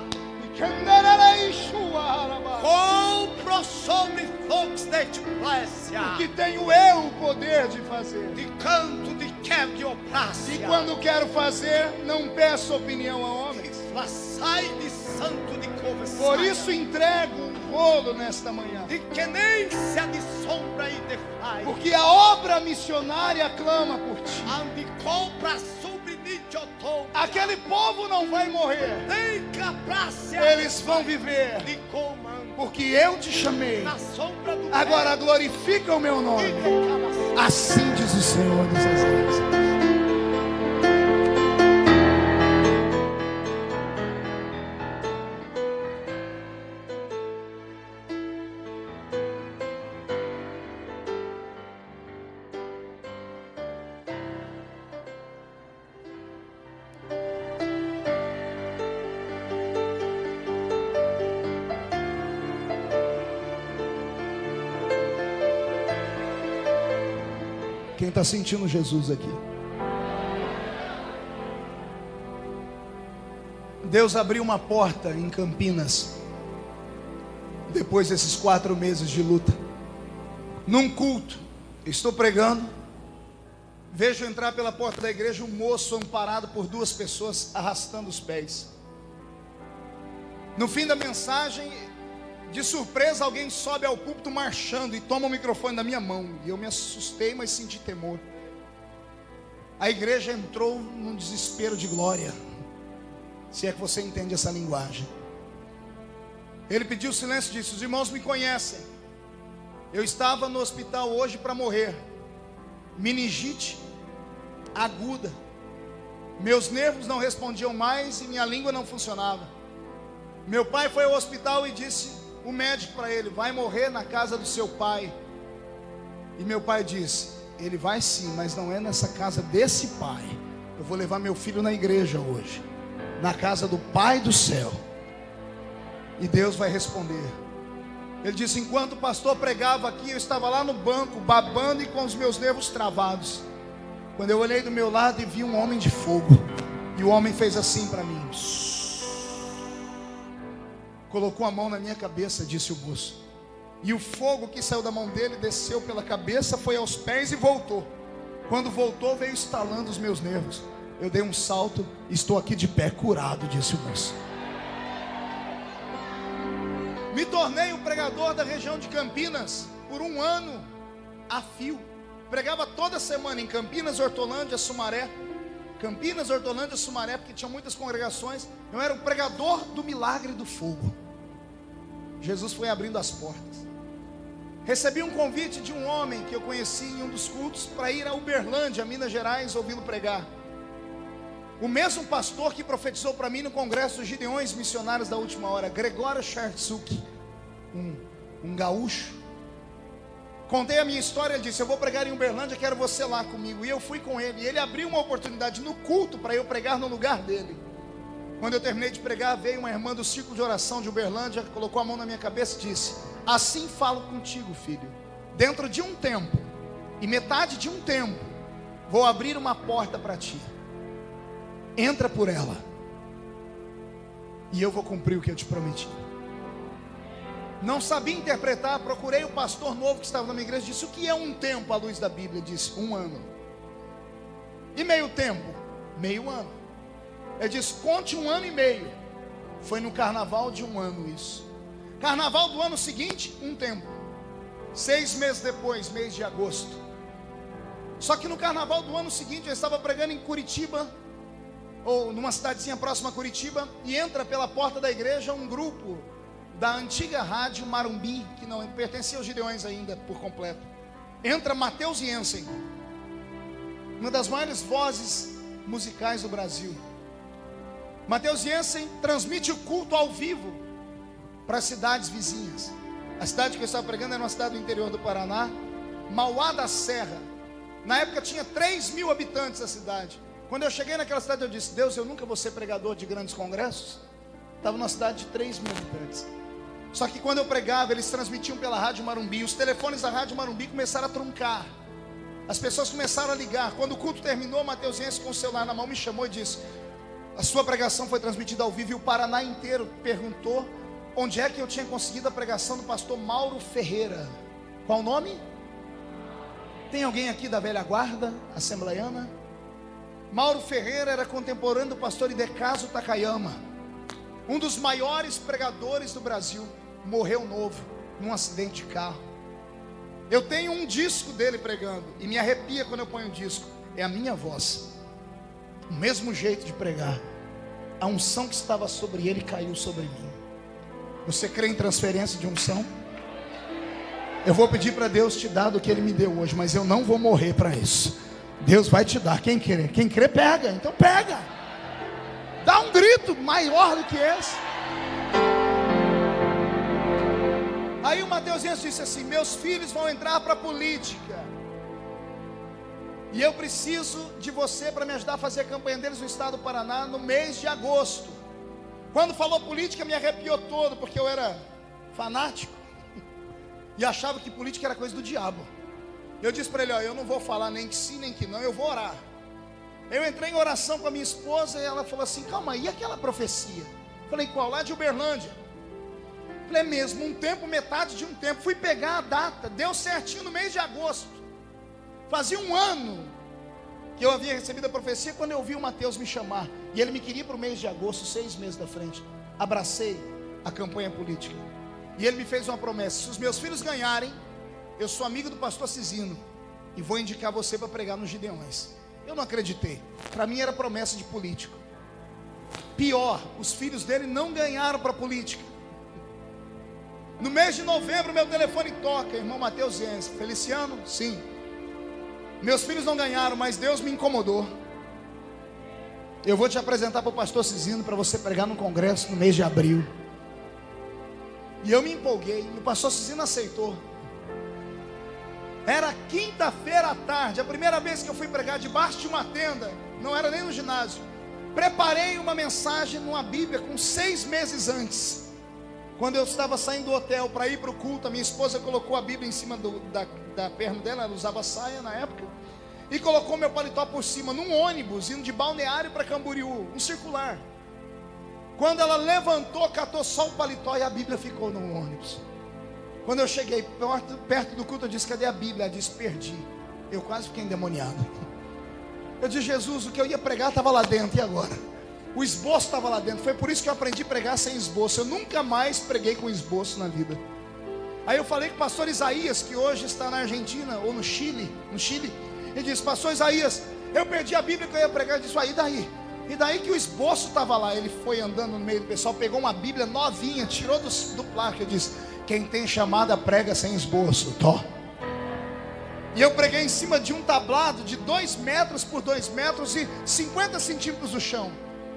Compro sobre fox de plécia. O que tenho eu o poder de fazer. De canto de quebra-oprácia. E quando quero fazer, não peço opinião a homens. Sai de santo de conversa. Por isso entrego um rolo nesta manhã. De que nem se de sombra e de faz. Porque a obra missionária clama por ti. Ande compra sobre aquele povo não vai morrer. Eles vão viver. Porque eu te chamei. Agora glorifica o meu nome. Assim diz o Senhor dos Exércitos. Quem está sentindo Jesus aqui? Deus abriu uma porta em Campinas, depois desses 4 meses de luta. Num culto, estou pregando, vejo entrar pela porta da igreja um moço amparado por 2 pessoas arrastando os pés. No fim da mensagem, de surpresa, alguém sobe ao púlpito marchando e toma o microfone da minha mão. E eu me assustei, mas senti temor. A igreja entrou num desespero de glória, se é que você entende essa linguagem. Ele pediu silêncio e disse: os irmãos me conhecem. Eu estava no hospital hoje para morrer. Meningite aguda. Meus nervos não respondiam mais e minha língua não funcionava. Meu pai foi ao hospital e disse o médico para ele: vai morrer na casa do seu pai. E meu pai disse: ele vai sim, mas não é nessa casa desse pai. Eu vou levar meu filho na igreja hoje, na casa do Pai do céu, e Deus vai responder. Ele disse: enquanto o pastor pregava aqui, eu estava lá no banco, babando e com os meus nervos travados, quando eu olhei do meu lado e vi um homem de fogo. E o homem fez assim para mim, colocou a mão na minha cabeça, disse o moço. E o fogo que saiu da mão dele desceu pela cabeça, foi aos pés e voltou. Quando voltou, veio estalando os meus nervos. Eu dei um salto, estou aqui de pé, curado, disse o moço. Me tornei o pregador da região de Campinas por 1 ano a fio. Pregava toda semana em Campinas, Hortolândia, Sumaré. Campinas, Hortolândia, Sumaré, porque tinha muitas congregações. Eu era o pregador do milagre do fogo. Jesus foi abrindo as portas. Recebi um convite de um homem que eu conheci em um dos cultos para ir a Uberlândia, Minas Gerais, ouvi-lo pregar. O mesmo pastor que profetizou para mim no congresso dos Gideões Missionários da Última Hora, Gregório Chartsuki, um gaúcho. Contei a minha história, ele disse: eu vou pregar em Uberlândia, quero você lá comigo. E eu fui com ele, e ele abriu uma oportunidade no culto para eu pregar no lugar dele. Quando eu terminei de pregar, veio uma irmã do círculo de oração de Uberlândia, colocou a mão na minha cabeça e disse: assim falo contigo, filho, dentro de um tempo, e metade de um tempo, vou abrir uma porta para ti, entra por ela, e eu vou cumprir o que eu te prometi. Não sabia interpretar, procurei o pastor novo que estava na minha igreja, disse: o que é um tempo à luz da Bíblia? Disse: 1 ano. E meio tempo? Meio ano. Ele disse: conte 1 ano e meio. Foi no carnaval de 1 ano isso. Carnaval do ano seguinte, 1 tempo. 6 meses depois, mês de agosto. Só que no carnaval do ano seguinte, eu estava pregando em Curitiba, ou numa cidadezinha próxima a Curitiba, e entra pela porta da igreja um grupo da antiga rádio Marumbi, que não pertencia aos Gideões ainda por completo. Entra Matheus Jensen, uma das maiores vozes musicais do Brasil. Matheus Jensen transmite o culto ao vivo para as cidades vizinhas. A cidade que eu estava pregando era uma cidade do interior do Paraná, Mauá da Serra. Na época tinha 3.000 habitantes a cidade. Quando eu cheguei naquela cidade, eu disse: Deus, eu nunca vou ser pregador de grandes congressos. Estava numa cidade de 3.000 habitantes. Só que quando eu pregava, eles transmitiam pela Rádio Marumbi. Os telefones da Rádio Marumbi começaram a truncar. As pessoas começaram a ligar. Quando o culto terminou, Matheus Jensen, com o celular na mão, me chamou e disse: a sua pregação foi transmitida ao vivo. E o Paraná inteiro perguntou onde é que eu tinha conseguido a pregação do pastor Mauro Ferreira. Qual o nome? Tem alguém aqui da velha guarda assembleiana? Mauro Ferreira era contemporâneo do pastor Idecaso Takayama, um dos maiores pregadores do Brasil. Morreu novo num acidente de carro. Eu tenho um disco dele pregando e me arrepia quando eu ponho o disco. É a minha voz, o mesmo jeito de pregar. A unção que estava sobre ele caiu sobre mim. Você crê em transferência de unção? Eu vou pedir para Deus te dar do que Ele me deu hoje, mas eu não vou morrer para isso. Deus vai te dar. Quem crê pega. Então pega. Dá um grito maior do que esse. Aí o Matheus Jensen disse assim: meus filhos vão entrar para a política, e eu preciso de você para me ajudar a fazer a campanha deles no estado do Paraná no mês de agosto. Quando falou política, me arrepiou todo, porque eu era fanático e achava que política era coisa do diabo. Eu disse para ele: ó, eu não vou falar nem que sim nem que não, eu vou orar. Eu entrei em oração com a minha esposa e ela falou assim: calma aí, aquela profecia? Falei: qual? Lá de Uberlândia. Falei, é mesmo, um tempo, metade de um tempo. Fui pegar a data, deu certinho no mês de agosto. Fazia um ano que eu havia recebido a profecia quando eu vi o Mateus me chamar. E ele me queria para o mês de agosto, 6 meses da frente. Abracei a campanha política. E ele me fez uma promessa: se os meus filhos ganharem, eu sou amigo do pastor Cisino e vou indicar você para pregar nos Gideões. Eu não acreditei. Para mim era promessa de político. Pior, os filhos dele não ganharam para política. No mês de novembro, meu telefone toca, irmão Mateus Jens. Feliciano? Sim. Meus filhos não ganharam, mas Deus me incomodou. Eu vou te apresentar para o pastor Cisino para você pregar no congresso no mês de abril. E eu me empolguei, e o pastor Cisino aceitou. Era quinta-feira à tarde, a primeira vez que eu fui pregar debaixo de uma tenda, não era nem no ginásio. Preparei uma mensagem numa Bíblia com 6 meses antes. Quando eu estava saindo do hotel para ir para o culto, a minha esposa colocou a Bíblia em cima da perna dela, ela usava saia na época, e colocou meu paletó por cima, num ônibus, indo de Balneário para Camboriú, um circular. Quando ela levantou, catou só o paletó e a Bíblia ficou no ônibus. Quando eu cheguei perto do culto, eu disse, cadê a Bíblia? Ela disse, perdi. Eu quase fiquei endemoniado. Eu disse, Jesus, o que eu ia pregar estava lá dentro, e agora? O esboço estava lá dentro. Foi por isso que eu aprendi a pregar sem esboço. Eu nunca mais preguei com esboço na vida. Aí eu falei com o pastor Isaías, que hoje está na Argentina, ou no Chile. Ele disse, pastor Isaías, eu perdi a Bíblia que eu ia pregar. Ele disse, aí daí? E daí que o esboço estava lá. Ele foi andando no meio do pessoal, pegou uma Bíblia novinha, tirou do plástico e disse, quem tem chamada prega sem esboço. Tó. E eu preguei em cima de um tablado de 2 metros por 2 metros e 50 centímetros do chão.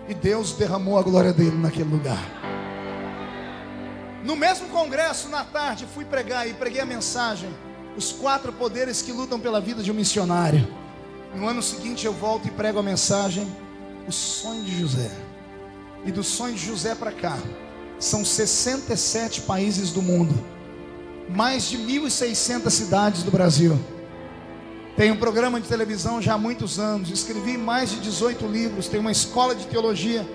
E Deus derramou a glória dele naquele lugar. No mesmo congresso, na tarde, fui pregar e preguei a mensagem: os 4 poderes que lutam pela vida de um missionário. No ano seguinte eu volto e prego a mensagem: o sonho de José. E do sonho de José para cá, são 67 países do mundo, mais de 1.600 cidades do Brasil. Tenho um programa de televisão já há muitos anos, escrevi mais de 18 livros, tenho uma escola de teologia,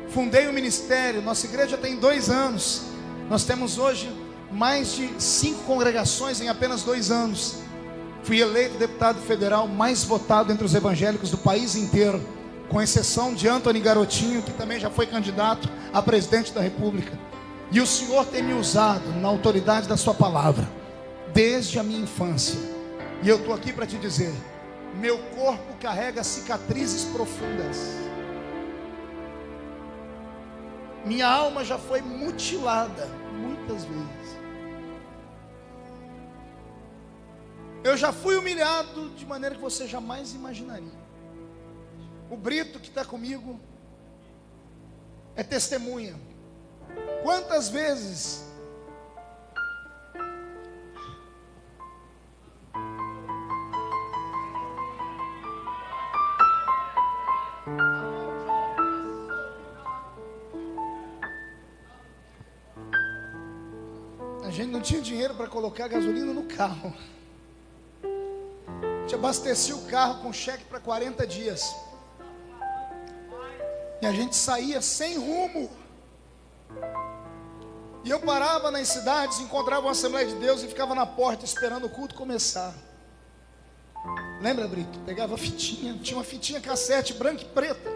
fundei um ministério, nossa igreja tem 2 anos, nós temos hoje mais de 5 congregações em apenas 2 anos, fui eleito deputado federal mais votado entre os evangélicos do país inteiro, com exceção de Antony Garotinho, que também já foi candidato a presidente da república, e o Senhor tem me usado na autoridade da sua palavra, desde a minha infância. E eu estou aqui para te dizer, meu corpo carrega cicatrizes profundas. Minha alma já foi mutilada muitas vezes. Eu já fui humilhado de maneira que você jamais imaginaria. O Brito que está comigo é testemunha. Quantas vezes a gente não tinha dinheiro para colocar gasolina no carro. A gente abastecia o carro com cheque para 40 dias. E a gente saía sem rumo. E eu parava nas cidades, encontrava uma Assembleia de Deus e ficava na porta esperando o culto começar. Lembra, Brito? Pegava fitinha, tinha uma fitinha cassete branca e preta,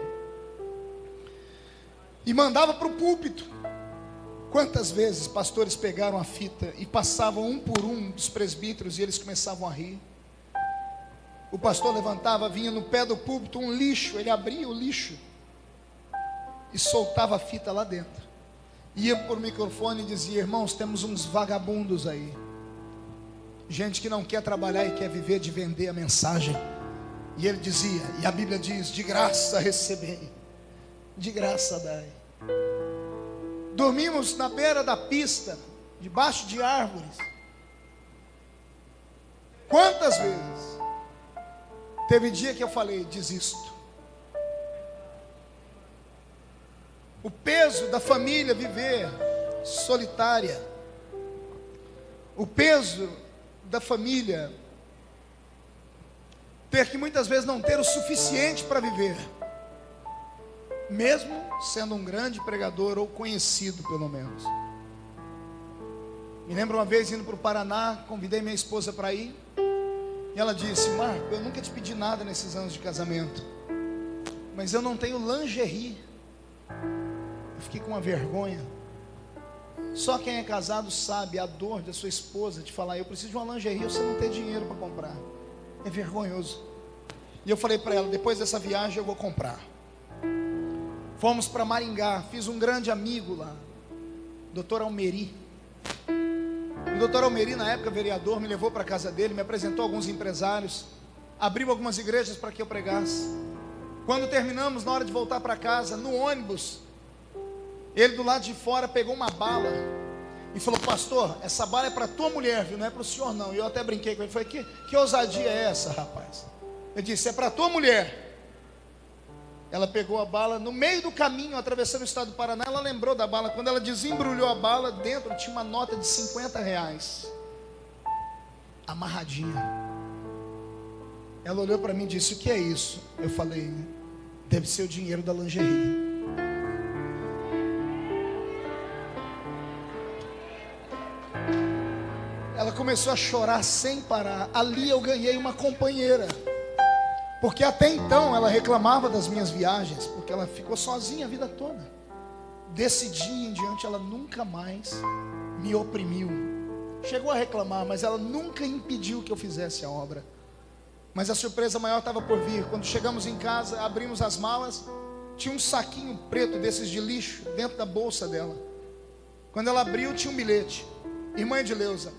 e mandava para o púlpito. Quantas vezes pastores pegaram a fita e passavam um por um dos presbíteros e eles começavam a rir. O pastor levantava, vinha no pé do púlpito um lixo, ele abria o lixo e soltava a fita lá dentro. Ia por microfone e dizia: irmãos, temos uns vagabundos aí, gente que não quer trabalhar e quer viver de vender a mensagem. E ele dizia, e a Bíblia diz: de graça recebei, de graça dai. Dormimos na beira da pista, debaixo de árvores. Quantas vezes teve dia que eu falei: desisto. O peso da família viver solitária, o peso da família ter que muitas vezes não ter o suficiente para viver, mesmo sendo um grande pregador ou conhecido pelo menos. Me lembro uma vez indo para o Paraná, convidei minha esposa para ir. E ela disse: Marco, eu nunca te pedi nada nesses anos de casamento, mas eu não tenho lingerie. Eu fiquei com uma vergonha. Só quem é casado sabe a dor da sua esposa de falar: eu preciso de uma lingerie, você não tem dinheiro para comprar. É vergonhoso. E eu falei para ela: depois dessa viagem eu vou comprar. Fomos para Maringá, fiz um grande amigo lá, Dr. Almeri. O Dr. Almeri, na época vereador, me levou para a casa dele, me apresentou alguns empresários, abriu algumas igrejas para que eu pregasse. Quando terminamos, na hora de voltar para casa, no ônibus, ele do lado de fora pegou uma bala e falou: pastor, essa bala é para tua mulher, viu? Não é para o senhor não. E eu até brinquei com ele, falei: que ousadia é essa, rapaz? Eu disse: é para tua mulher. Ela pegou a bala, no meio do caminho, atravessando o estado do Paraná, ela lembrou da bala. Quando ela desembrulhou a bala, dentro tinha uma nota de R$50, amarradinha. Ela olhou para mim e disse: o que é isso? Eu falei: deve ser o dinheiro da lingerie. Ela começou a chorar sem parar. Ali eu ganhei uma companheira, porque até então ela reclamava das minhas viagens, porque ela ficou sozinha a vida toda. Desse dia em diante ela nunca mais me oprimiu. Chegou a reclamar, mas ela nunca impediu que eu fizesse a obra. Mas a surpresa maior estava por vir. Quando chegamos em casa, abrimos as malas, tinha um saquinho preto desses de lixo dentro da bolsa dela. Quando ela abriu, tinha um bilhete: irmã Edileuza,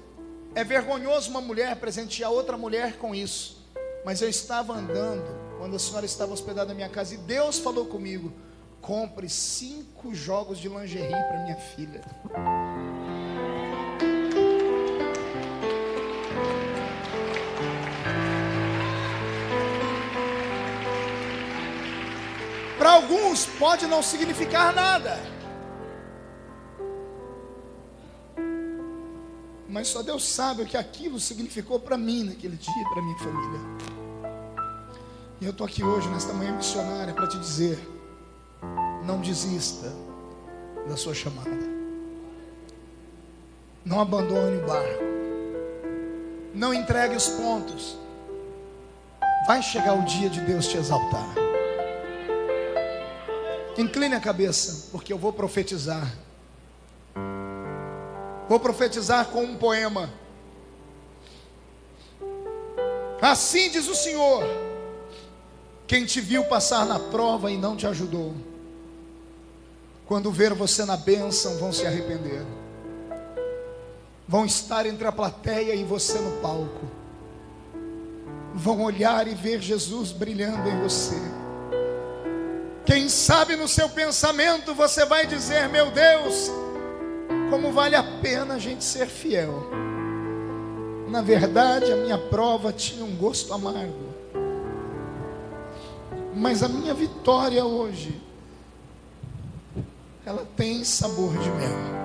é vergonhoso uma mulher presentear outra mulher com isso, mas eu estava andando quando a senhora estava hospedada na minha casa e Deus falou comigo: compre 5 jogos de lingerie para minha filha. Para alguns pode não significar nada, mas só Deus sabe o que aquilo significou para mim naquele dia, para minha família. E eu estou aqui hoje, nesta manhã missionária, para te dizer: não desista da sua chamada. Não abandone o barco. Não entregue os pontos. Vai chegar o dia de Deus te exaltar. Incline a cabeça, porque eu vou profetizar. Vou profetizar com um poema. Assim diz o Senhor: quem te viu passar na prova e não te ajudou, quando ver você na bênção, vão se arrepender. Vão estar entre a plateia e você no palco. Vão olhar e ver Jesus brilhando em você. Quem sabe no seu pensamento você vai dizer: meu Deus, como vale a pena a gente ser fiel. Na verdade, a minha prova tinha um gosto amargo, mas a minha vitória hoje, ela tem sabor de mel.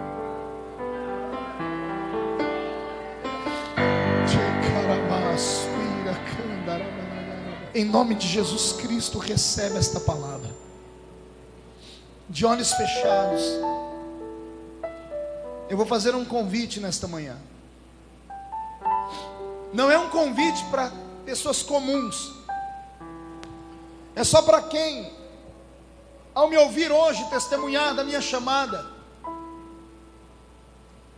Em nome de Jesus Cristo, recebe esta palavra. De olhos fechados, eu vou fazer um convite nesta manhã. Não é um convite para pessoas comuns. É só para quem, ao me ouvir hoje testemunhar da minha chamada,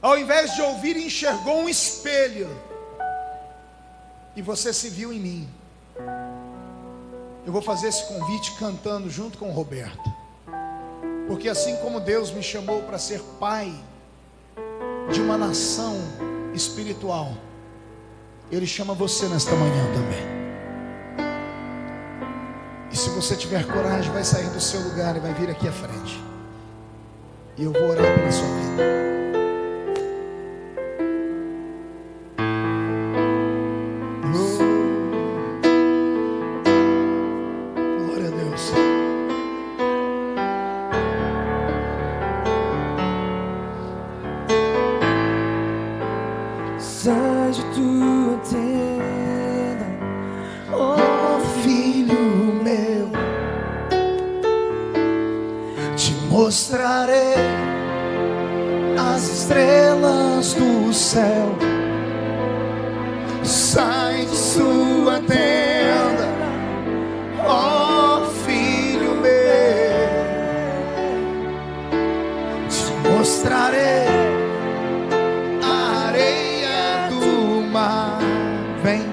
ao invés de ouvir, enxergou um espelho e você se viu em mim. Eu vou fazer esse convite cantando junto com o Roberto, porque assim como Deus me chamou para ser pai de uma nação espiritual, Ele chama você nesta manhã também. E se você tiver coragem, vai sair do seu lugar e vai vir aqui à frente, e eu vou orar pela sua vida. Mostrarei as estrelas estrelas do céu saem de sua tenda, ó filho meu, te mostrarei a areia do mar. Vem,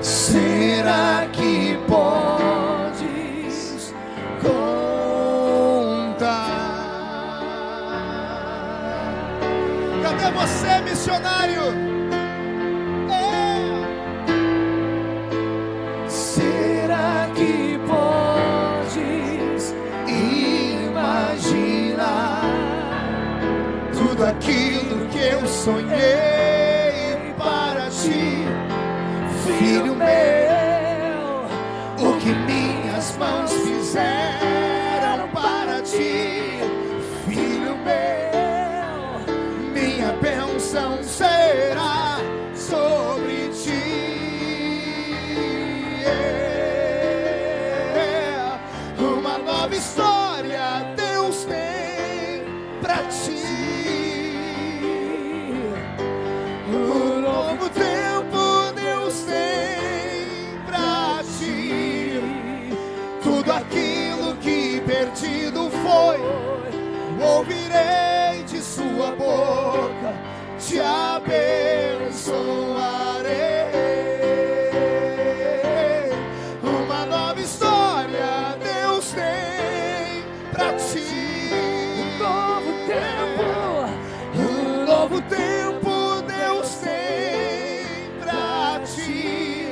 será que podes contar? Cadê você, missionário? Será que podes imaginar tudo aquilo que eu sonhei para ti, filho meu? O que minhas mãos fizeram para ti, filho meu, minha bênção será sobre ti. Uma nova história Deus tem pra ti, um novo tempo Deus tem pra ti. Tudo aquilo que perdido foi, ouvirei de sua boca, te abençoarei. Uma nova história Deus tem pra ti, um novo tempo Deus tem pra ti.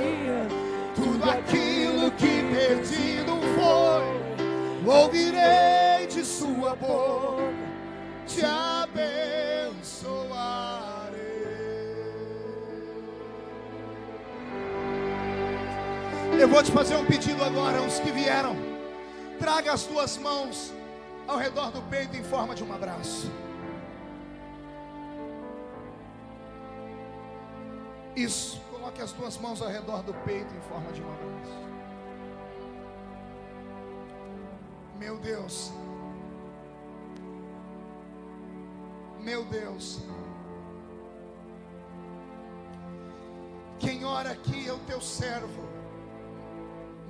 Tudo aquilo que perdido foi, ouvirei de sua boca, te abençoarei. Eu vou te fazer um pedido agora. Os que vieram, traga as duas mãos ao redor do peito em forma de um abraço. Isso, coloque as duas mãos ao redor do peito em forma de um abraço. Meu Deus, meu Deus, quem ora aqui é o teu servo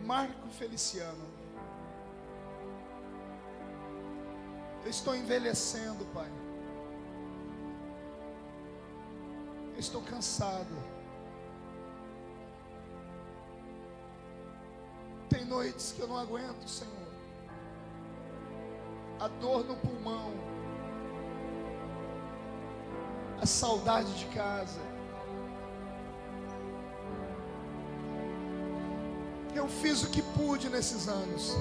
Marco Feliciano. Eu estou envelhecendo, Pai. Eu estou cansado. Tem noites que eu não aguento, Senhor. A dor no pulmão, a saudade de casa. Eu fiz o que pude nesses anos.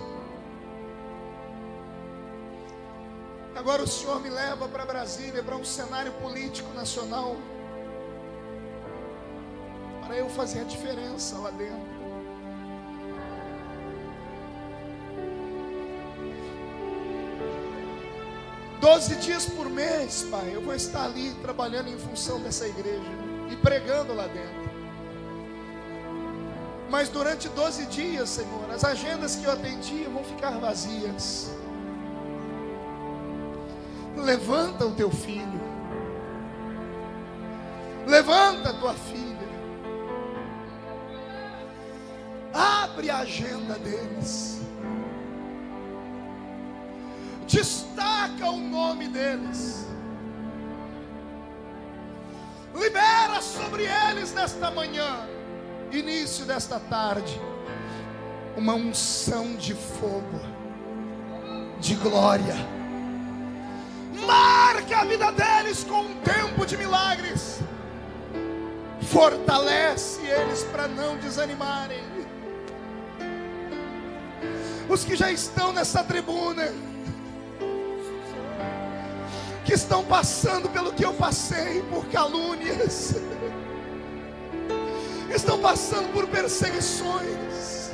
Agora o Senhor me leva para Brasília, para um cenário político nacional, para eu fazer a diferença lá dentro. Doze dias por mês, Pai, eu vou estar ali trabalhando em função dessa igreja e pregando lá dentro. Mas durante 12 dias, Senhor, as agendas que eu atendia vão ficar vazias. Levanta o teu filho, levanta a tua filha, abre a agenda deles, destaca o nome deles, libera sobre eles nesta manhã, início desta tarde, uma unção de fogo, de glória. Marca a vida deles com um tempo de milagres. Fortalece eles para não desanimarem. Os que já estão nessa tribuna, que estão passando pelo que eu passei, por calúnias, estão passando por perseguições.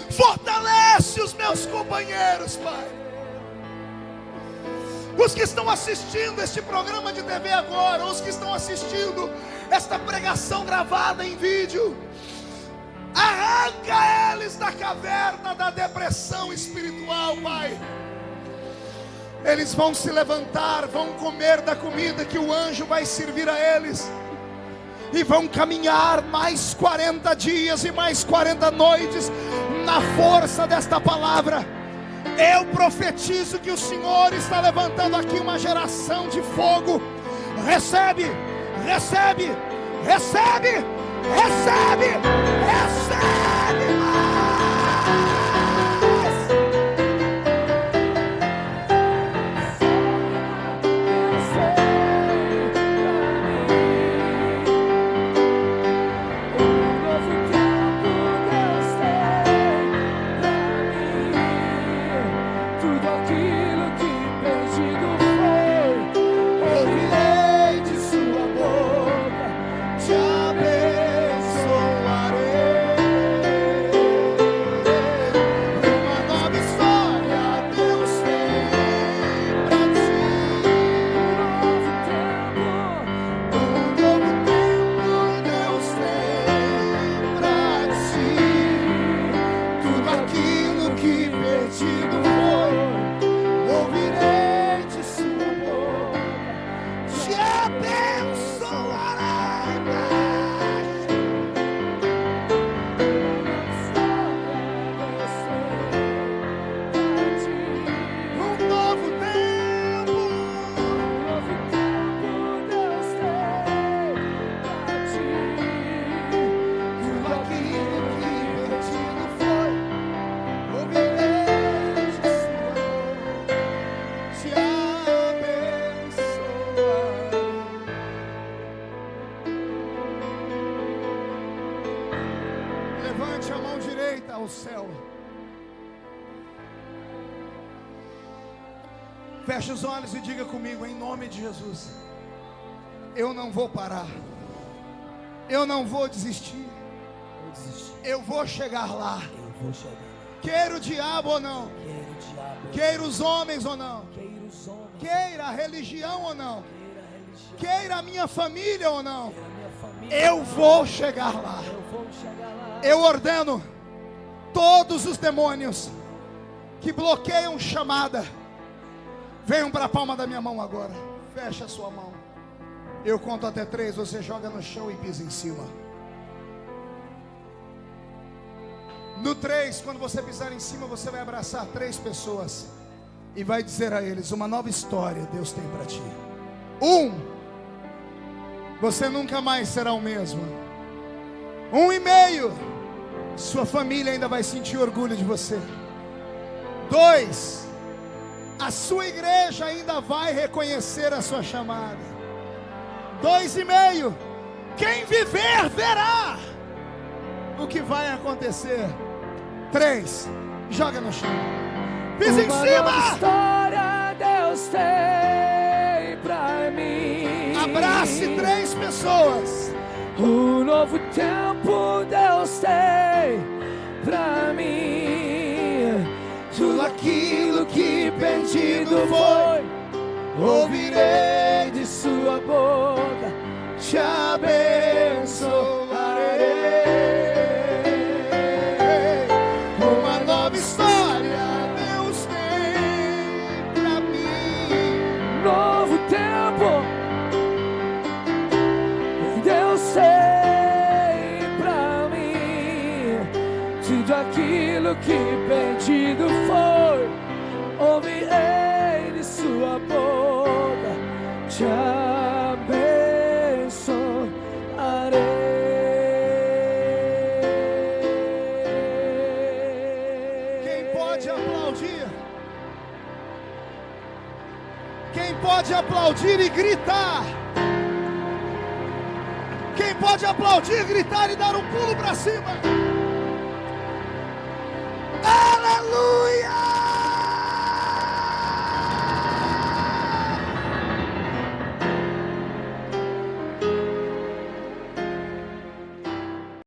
Fortalece os meus companheiros, Pai. Os que estão assistindo este programa de TV agora, os que estão assistindo esta pregação gravada em vídeo, arranca eles da caverna da depressão espiritual, Pai. Eles vão se levantar, vão comer da comida que o anjo vai servir a eles, e vão caminhar mais 40 dias e mais 40 noites na força desta palavra. Eu profetizo que o Senhor está levantando aqui uma geração de fogo. Recebe, recebe, recebe, recebe, recebe mais. Levante a mão direita ao céu. Feche os olhos e diga comigo, em nome de Jesus: eu não vou parar, eu não vou desistir, eu vou chegar lá. Queira o diabo ou não, queira os homens ou não, queira a religião ou não, queira a minha família ou não, eu vou chegar lá. Eu ordeno todos os demônios que bloqueiam chamada, venham para a palma da minha mão agora. Feche a sua mão. Eu conto até 3, você joga no chão e pisa em cima. No 3, quando você pisar em cima, você vai abraçar 3 pessoas e vai dizer a eles: uma nova história Deus tem para ti. 1, você nunca mais será o mesmo. 1,5, sua família ainda vai sentir orgulho de você. 2, a sua igreja ainda vai reconhecer a sua chamada. 2,5, quem viver verá o que vai acontecer. 3, joga no chão, pisa em cima. Uma história Deus tem pra mim. Abrace 3 pessoas. Um novo tempo Deus tem pra mim. Tudo aquilo que perdido foi, ouvirei de sua boca, te abençoarei. Uma nova história Deus tem pra mim. Novo tempo Deus tem pra mim. Tudo aquilo que perdido foi, ouvirei de sua boca, te abençoarei. Quem pode aplaudir? Quem pode aplaudir e gritar? Quem pode aplaudir, gritar e dar um pulo para cima? Aleluia!